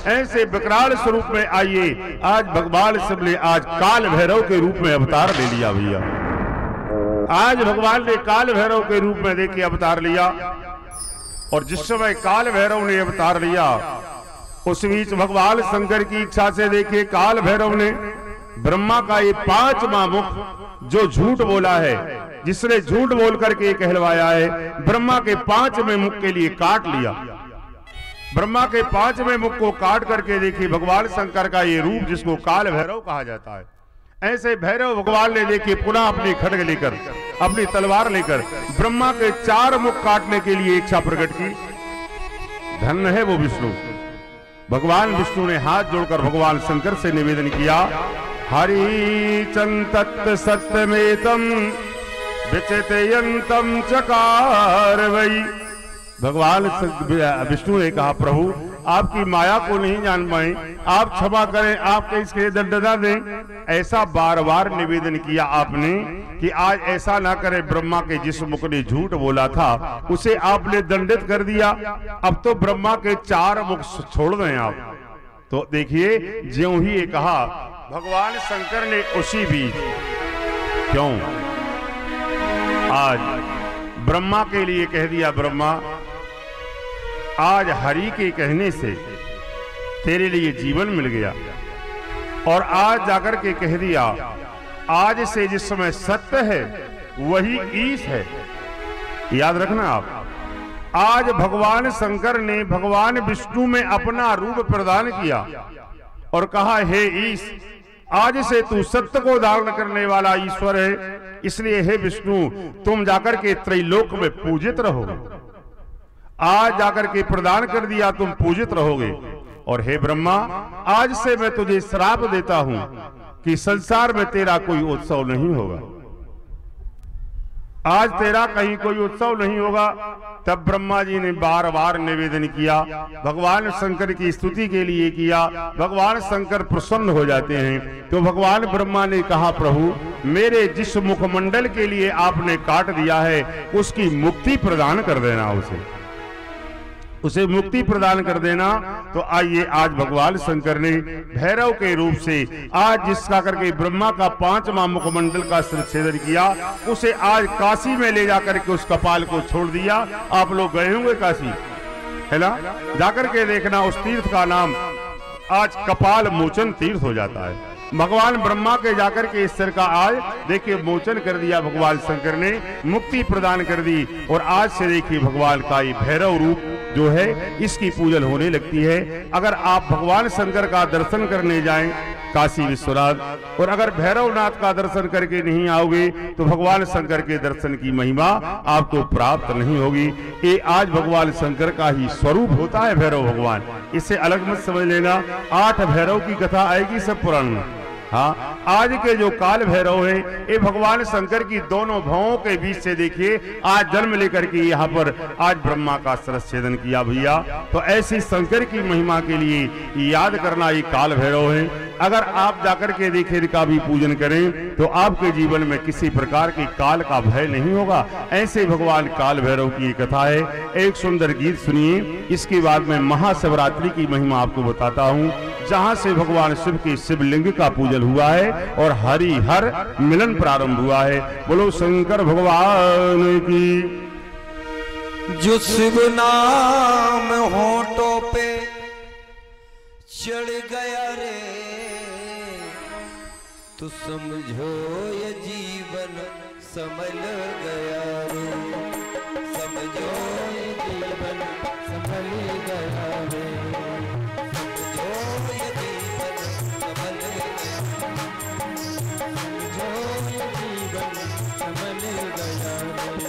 ऐसे विकराल स्वरूप में आइए आज भगवान शिव ने आज काल भैरव के रूप में अवतार ले लिया भैया। आज भगवान ने काल भैरव के रूप में देखिए अवतार लिया। और जिस समय काल भैरव ने अवतार लिया, उस बीच भगवान शंकर की इच्छा से देखिए काल भैरव ने ब्रह्मा का ये 5वां मुख जो झूठ बोला है, जिसने झूठ बोल करके कहलवाया है, ब्रह्मा के 5वें मुख के लिए काट लिया। ब्रह्मा के 5वें मुख को काट करके देखिए भगवान शंकर का ये रूप, जिसको काल भैरव कहा जाता है, ऐसे भैरव भगवान ने देखिए पुनः अपनी खड्ग लेकर, अपनी तलवार लेकर ब्रह्मा के 4 मुख काटने के लिए इच्छा प्रकट की। धन्य है वो विष्णु। भगवान विष्णु ने हाथ जोड़कर भगवान शंकर से निवेदन किया, हरि चंतत सत्यमेतम विचितयंतम चकार वही। भगवान विष्णु ने कहा, प्रभु आपकी माया को नहीं जान पाए, आप क्षमा करें, आप इसके दंड न दें। ऐसा बार बार निवेदन किया आपने कि आज ऐसा ना करें, ब्रह्मा के जिस मुख ने झूठ बोला था उसे आपने दंडित कर दिया, अब तो ब्रह्मा के 4 मुख छोड़ दें आप। तो देखिए ज्यों ही ये कहा, भगवान शंकर ने उसी बीच, क्यों आज ब्रह्मा के लिए कह दिया, ब्रह्मा आज हरि के कहने से तेरे लिए जीवन मिल गया। और आज जाकर के कह दिया, आज से जिस समय सत्य है वही ईश है। याद रखना आप, आज भगवान शंकर ने भगवान विष्णु में अपना रूप प्रदान किया और कहा, हे ईश, आज से तू सत्य को धारण करने वाला ईश्वर है, इसलिए हे विष्णु तुम जाकर के त्रैलोक में पूजित रहोगे। आज जाकर के प्रदान कर दिया, तुम पूजित रहोगे। और हे ब्रह्मा, आज से मैं तुझे श्राप देता हूं कि संसार में तेरा कोई उत्सव नहीं होगा। आज तेरा कहीं कोई उत्सव नहीं होगा। तब ब्रह्मा जी ने बार बार निवेदन किया, भगवान शंकर की स्तुति के लिए किया। भगवान शंकर प्रसन्न हो जाते हैं। तो भगवान ब्रह्मा ने कहा, प्रभु मेरे जिस मुखमंडल के लिए आपने काट दिया है उसकी मुक्ति प्रदान कर देना, उसे मुक्ति प्रदान कर देना। तो आइए, आज भगवान शंकर ने भैरव के रूप से आज जिसका करके ब्रह्मा का 5वां मुखमंडल का छेदन किया, उसे आज काशी में ले जाकर के उस कपाल को छोड़ दिया। आप लोग गए होंगे काशी, है ना? जाकर के देखना, उस तीर्थ का नाम आज कपाल मोचन तीर्थ हो जाता है। भगवान ब्रह्मा के जाकर के इस सिर का आज देखिए मोचन कर दिया, भगवान शंकर ने मुक्ति प्रदान कर दी। और आज से देखिए भगवान का ये भैरव रूप जो है इसकी पूजन होने लगती है। अगर आप भगवान शंकर का दर्शन करने जाएं काशी विश्वनाथ, और अगर भैरवनाथ का दर्शन करके नहीं आओगे तो भगवान शंकर के दर्शन की महिमा आपको प्राप्त नहीं होगी। ये आज भगवान शंकर का ही स्वरूप होता है भैरव भगवान, इससे अलग मत समझ लेना। 8 भैरव की कथा आएगी सब पुराण में। हाँ, आज के जो काल भैरव है ये भगवान शंकर की दोनों भवों के बीच से देखिए आज जन्म लेकर के यहाँ पर आज ब्रह्मा का शिरच्छेदन किया भैया। तो ऐसी शंकर की महिमा के लिए याद करना ये काल भैरव है। अगर आप जाकर के देखें, इनका भी पूजन करें तो आपके जीवन में किसी प्रकार की काल का भय नहीं होगा। ऐसे भगवान काल भैरव की कथा है। एक सुंदर गीत सुनिए, इसके बाद में महाशिवरात्रि की महिमा आपको बताता हूँ, जहाँ से भगवान शिव के शिवलिंग का पूजन हुआ है और हरि हर मिलन प्रारंभ हुआ है। बोलो शंकर भगवान की। जो शिव नाम होठों पे चढ़ गया रे, तो समझो ये जीवन संभल गया रे, समझो ये जीवन संभल गया रे, समझो ये जीवन संभल गया, समझो ये जीवन संभल गया रे।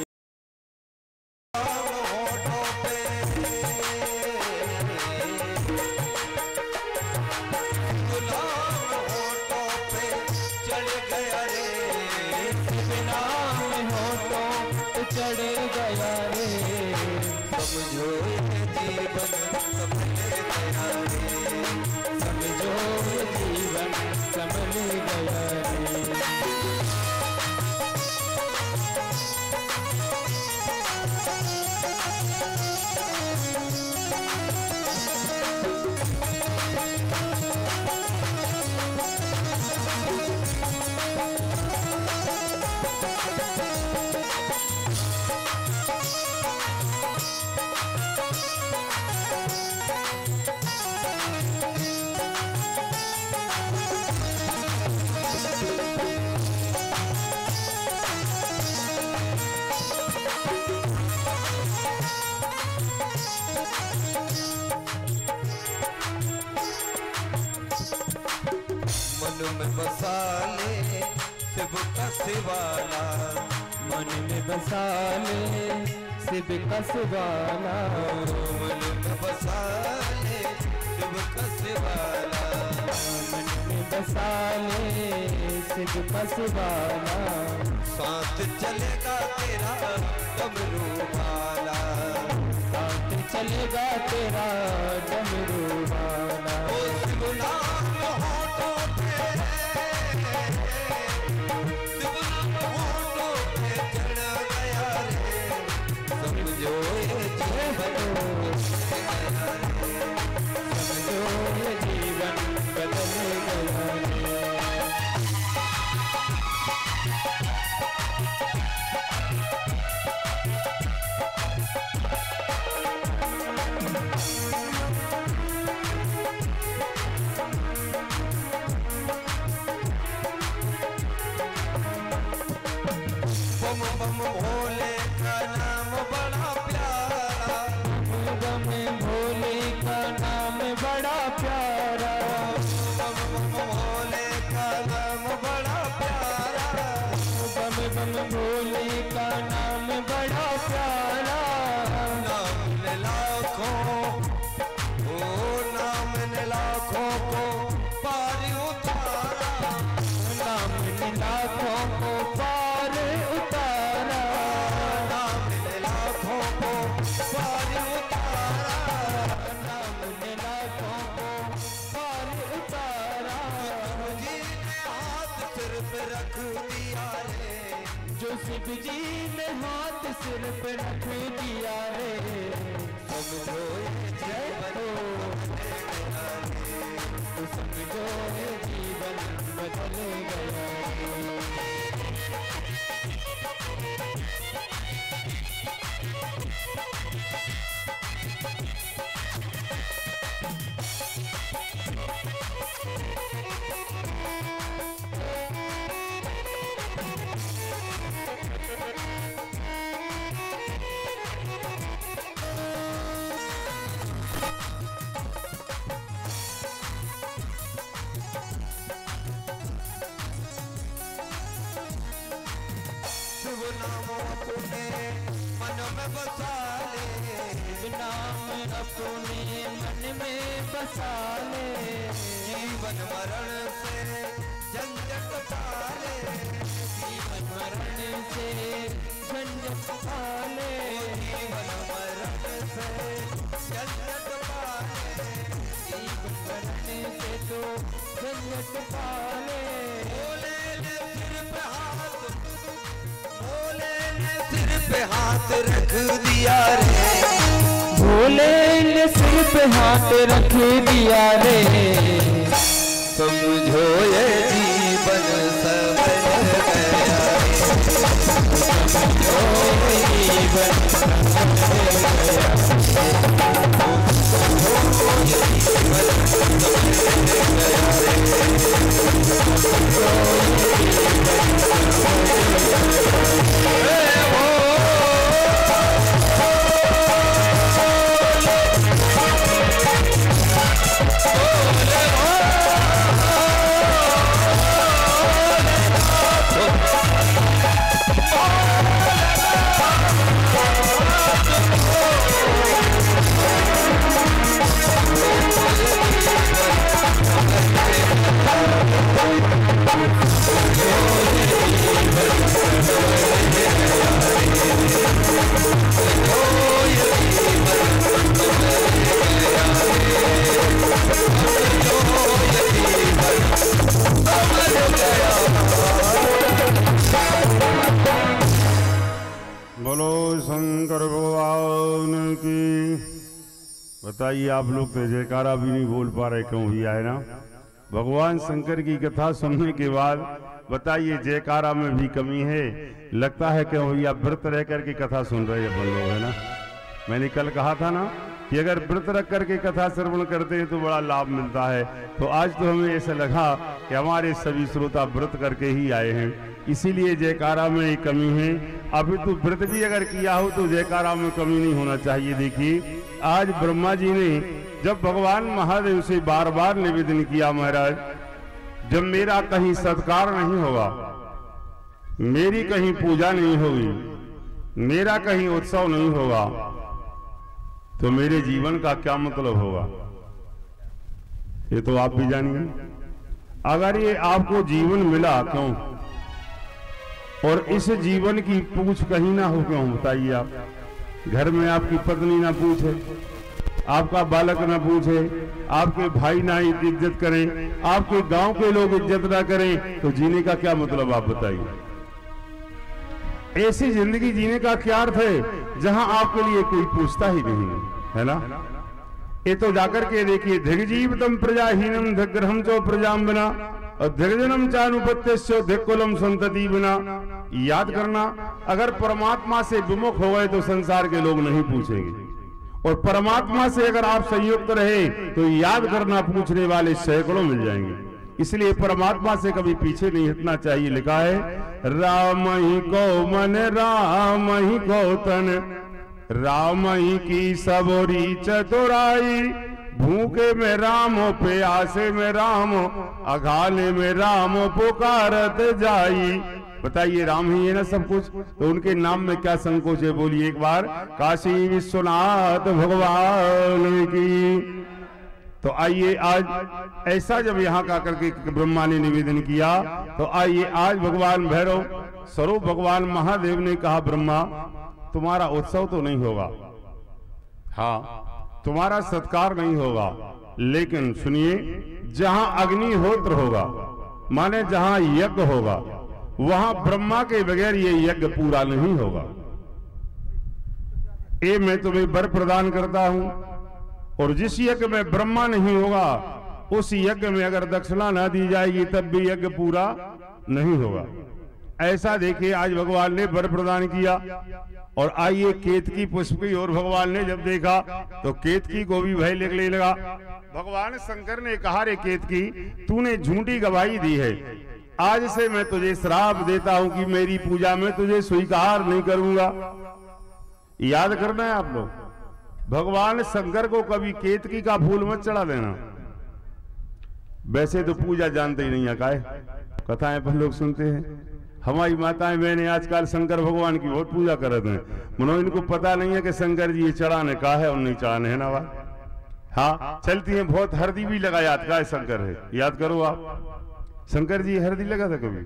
बसा ले शिव का शिवाला, मन में बसा ले शिव का शिवाला, मन में बसा ले शिव का शिवाला, मन में बसा ले शिव का शिवाला। साथ चलेगा तेरा डमरू वाला, साथ चलेगा तेरा डमरू वाला। ओ शिव नाम होठों पे, शिव नाम होठों पे चढ़ गया रे, समझो ये जीवन समझो ये जीवन बदल गया रे। सिर पे रख दिया रे, समझो ये जीवन तो समझो ये जीवन बदल गया रे। शुभ नाम अपने मन में बसा ले, नाम अपने मन में बसा ले, जीवन मरण से झंझट पाले, जीवन मरण से झंझट पाले, जीवन मरण से झंझट पाले, जीवन मरण से तो झंझट पाले। भोले ने सिर पे हाथ, भोले ने सिर पे हाथ रख दिया रे, भोले ने सिर पे हाथ रख दिया रे, समझो ये जीवन सफल गया रे, समझो ये जीवन बोलो शंकर भगवान की। बताइए आप लोग तो जयकारा भी नहीं बोल पा रहे, क्यों भैया है ना? भगवान शंकर की कथा सुनने के बाद बताइए जयकारा में भी कमी है, लगता है क्यों भैया व्रत रह करके कथा सुन रहे हैं अपन लोग, है ना? मैंने कल कहा था ना कि अगर व्रत रख करके कथा श्रवण करते हैं तो बड़ा लाभ मिलता है। तो आज तो हमें ऐसा लगा कि हमारे सभी श्रोता व्रत करके ही आए हैं, इसीलिए जयकारा में एक कमी है। अभी तो व्रत भी अगर किया हो तो जयकारा में कमी नहीं होना चाहिए। देखिए आज ब्रह्मा जी ने जब भगवान महादेव से बार बार निवेदन किया, महाराज जब मेरा कहीं सत्कार नहीं होगा, मेरी कहीं पूजा नहीं होगी, मेरा कहीं उत्सव नहीं होगा, तो मेरे जीवन का क्या मतलब होगा? ये तो आप भी जानिए। अगर ये आपको जीवन मिला क्यों, और इस जीवन की पूछ कहीं ना हो क्यों? बताइए आप। घर में आपकी पत्नी ना पूछे, आपका बालक ना पूछे, आपके भाई ना इज्जत करें, आपके गांव के लोग इज्जत ना करें, तो जीने का क्या मतलब? आप बताइए। ऐसी जिंदगी जीने का क्या अर्थ है जहां आपके लिए कोई पूछता ही नहीं, है ना? ये तो जाकर के देखिए, धिगजीवितम प्रजाहीनम धिग्रहम चो प्रजाम बिना और धिगजनम चानुपत्यस्यो धिक्कुलम संतति बिना। याद करना, अगर परमात्मा से विमुख हो गए तो संसार के लोग नहीं पूछेंगे, और परमात्मा से अगर आप संयुक्त रहे तो याद करना पूछने वाले सैकड़ों मिल जाएंगे। इसलिए परमात्मा से कभी पीछे नहीं हटना चाहिए। लिखा है राम ही को मन राम ही को तन, राम ही की सबोरी चतुराई, भूखे में राम हो प्यासे में राम हो, अघाले में राम पुकारत जाई। बताइए राम ही है ना सब कुछ, तो उनके नाम में क्या संकोच है? बोलिए एक बार, काशी विश्वनाथ भगवान की। तो आइए आज ऐसा जब यहाँ का करके ब्रह्मा ने निवेदन किया, तो आइए आज भगवान भैरव स्वरूप भगवान महादेव ने कहा, ब्रह्मा तुम्हारा उत्सव तो नहीं होगा, हाँ तुम्हारा सत्कार नहीं होगा, लेकिन सुनिए जहां अग्निहोत्र होगा, माने जहां यज्ञ होगा, वहां ब्रह्मा के बगैर ये यज्ञ पूरा नहीं होगा। ये मैं तुम्हें वर प्रदान करता हूं, और जिस यज्ञ में ब्रह्मा नहीं होगा उस यज्ञ में अगर दक्षिणा ना दी जाएगी तब भी यज्ञ पूरा नहीं होगा। ऐसा देखिए आज भगवान ने वर प्रदान किया। और आइए केतकी पुष्प की और भगवान ने जब देखा तो केतकी को भी भय लगने लगा। भगवान शंकर ने कहा, रे केतकी, तूने झूठी गवाही दी है, आज से मैं तुझे श्राप देता हूं कि मेरी पूजा में तुझे स्वीकार नहीं करूंगा। याद करना है आप लोग, भगवान शंकर को कभी केतकी का फूल मत चढ़ा देना। वैसे तो पूजा जानते ही नहीं है, काहे कथाएं पर लोग सुनते हैं। हमारी माताएं बहनें आजकल शंकर भगवान की बहुत पूजा करते हैं, मनो इनको पता नहीं है कि शंकर जी ये चढ़ाने का है और नहीं चढ़ाने है ना। बात हाँ चलती है, बहुत हरदी भी लगा, याद का है शंकर है, याद करो आप। शंकर जी हरदी लगा था कभी,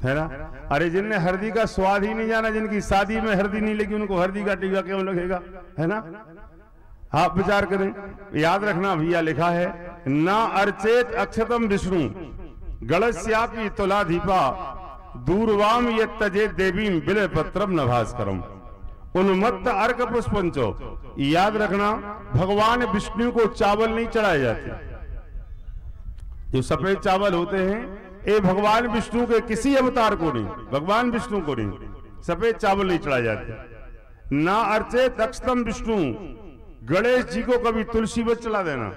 है ना। अरे जिनने हरदी का स्वाद ही नहीं जाना, जिनकी शादी में हरदी नहीं लगी, उनको हरदी का टीका क्यों लगेगा, है ना। आप विचार करें, याद रखना भैया, लिखा है ना अर्चेत अक्षतम विष्णु गणस्यापि तुलाधीपा दूरवाम यत्तजे देवीम बिले पत्रम नभास्करम उन्मत्त अर्क पुष्पंचो। याद रखना, भगवान विष्णु को चावल नहीं चढ़ाए जाते। जो सफेद चावल होते हैं ये भगवान विष्णु के किसी अवतार को नहीं, भगवान विष्णु को नहीं, सफेद चावल नहीं चढ़ाए जाते। ना अर्चे तक्षतम विष्णु, गणेश जी को कभी तुलसी मत चढ़ा देना।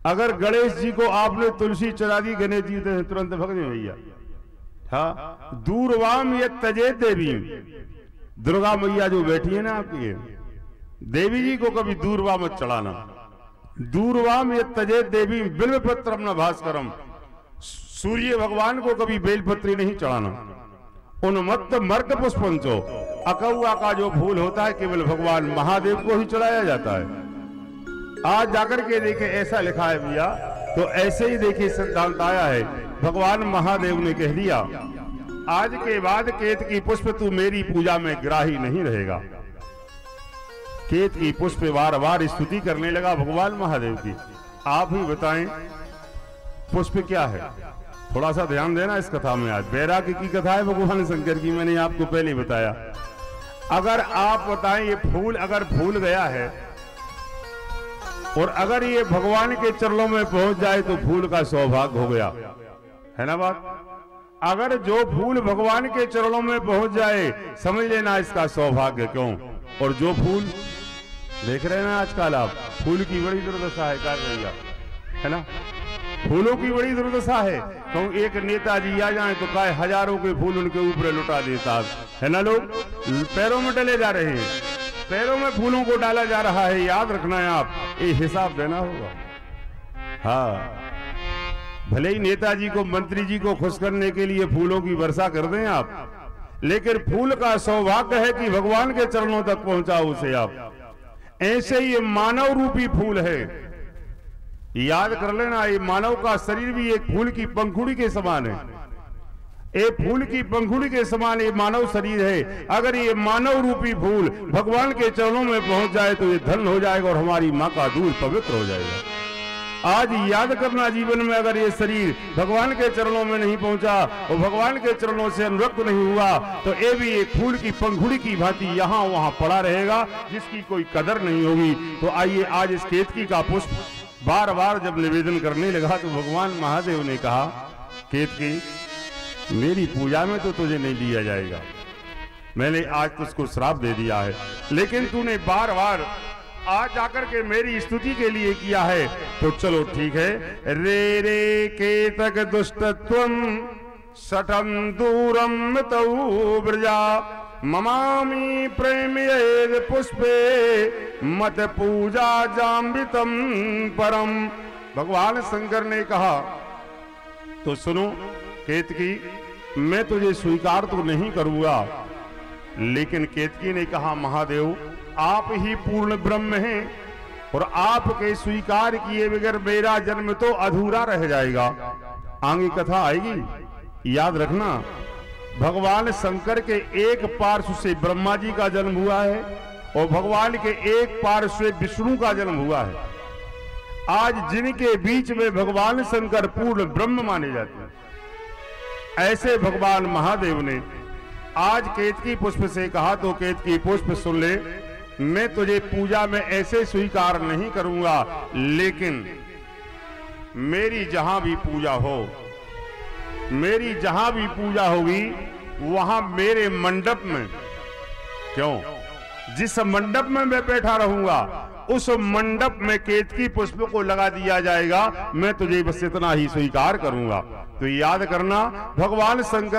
अगर गणेश जी को आपने तुलसी चढ़ा दी, गणेश जी तुरंत भग जाए भैया। हाँ, दूरवाम ये तजे देवी, दुर्गा मैया जो बैठी है ना आपकी, देवी जी को कभी दूरवा मत चढ़ाना। दूरवाम ये तजे देवी बिल्व पत्रम न भास्करम, सूर्य भगवान को कभी बेलपत्री नहीं चढ़ाना। उन्मत्त मर्क पुष्पंचो, अकौआ का जो फूल होता है केवल भगवान महादेव को ही चढ़ाया जाता है। आज जाकर के देखे ऐसा लिखा है भैया, तो ऐसे ही देखिए सिद्धांत आया है, भगवान महादेव ने कह दिया आज के बाद केतकी पुष्प तू मेरी पूजा में ग्राही नहीं रहेगा। केतकी पुष्प बार बार स्तुति करने लगा भगवान महादेव की। आप ही बताएं पुष्प क्या है, थोड़ा सा ध्यान देना इस कथा में। आज बैरागी की कथा है भगवान शंकर की, मैंने आपको पहले बताया। अगर आप बताएं ये फूल अगर फूल गया है और अगर ये भगवान के चरणों में पहुंच जाए तो फूल का सौभाग्य हो गया, है ना बात। अगर जो फूल भगवान के चरणों में पहुंच जाए समझ लेना इसका सौभाग्य क्यों। और जो फूल देख रहे हैं ना आजकल आप, फूल की बड़ी दुर्दशा है, क्या करेगा, है ना। फूलों की बड़ी दुर्दशा है। तो एक नेताजी आ जाए तो काय हजारों के फूल उनके ऊपर लुटा देता है ना। लोग पैरों में डले जा रहे हैं, पैरों में फूलों को डाला जा रहा है। याद रखना है आप, ये हिसाब देना होगा। हाँ, भले ही नेताजी को मंत्री जी को खुश करने के लिए फूलों की वर्षा कर दें आप, लेकिन फूल का सौभाग्य है कि भगवान के चरणों तक पहुंचा उसे आप। ऐसे ही ये मानव रूपी फूल है, याद कर लेना। ये मानव का शरीर भी एक फूल की पंखुड़ी के समान है। एक फूल की पंखुड़ी के समान ये मानव शरीर है। अगर ये मानव रूपी फूल भगवान के चरणों में पहुंच जाए तो ये धन हो जाएगा और हमारी मां का दूध पवित्र हो जाएगा। आज याद करना, जीवन में अगर ये शरीर भगवान के चरणों में नहीं पहुंचा और भगवान के चरणों से अनुरक्त नहीं हुआ तो ये भी एक फूल की पंखुड़ी की भांति यहां वहां पड़ा रहेगा, जिसकी कोई कदर नहीं होगी। तो आइए आज इस केतकी का पुष्प बार बार जब निवेदन करने लगा तो भगवान महादेव ने कहा, केतकी मेरी पूजा में तो तुझे नहीं लिया जाएगा, मैंने आज तुझको श्राप दे दिया है, लेकिन तूने बार बार आज आकर के मेरी स्तुति के लिए किया है तो चलो ठीक है। रे रे केतक दुष्टत्वम सठम दूरम तऊ ब्रजा ममामि प्रेमयेद पुष्पे मत पूजा जाम्बितम परम। भगवान शंकर ने कहा तो सुनो केतकी, मैं तुझे स्वीकार तो नहीं करूंगा, लेकिन केतकी ने कहा महादेव आप ही पूर्ण ब्रह्म हैं और आपके स्वीकार किए बगैर मेरा जन्म तो अधूरा रह जाएगा। आगे कथा आएगी, याद रखना। भगवान शंकर के एक पार्श्व से ब्रह्मा जी का जन्म हुआ है और भगवान के एक पार्श्व से विष्णु का जन्म हुआ है। आज जिनके बीच में भगवान शंकर पूर्ण ब्रह्म माने जाते हैं, ऐसे भगवान महादेव ने आज केतकी पुष्प से कहा तो केतकी पुष्प सुन ले, मैं तुझे पूजा में ऐसे स्वीकार नहीं करूंगा, लेकिन मेरी जहां भी पूजा हो, मेरी जहां भी पूजा होगी वहां मेरे मंडप में, क्यों, जिस मंडप में मैं बैठा रहूंगा उस मंडप में केतकी पुष्प को लगा दिया जाएगा। मैं तुझे बस इतना ही स्वीकार करूंगा। तो याद करना, भगवान शंकर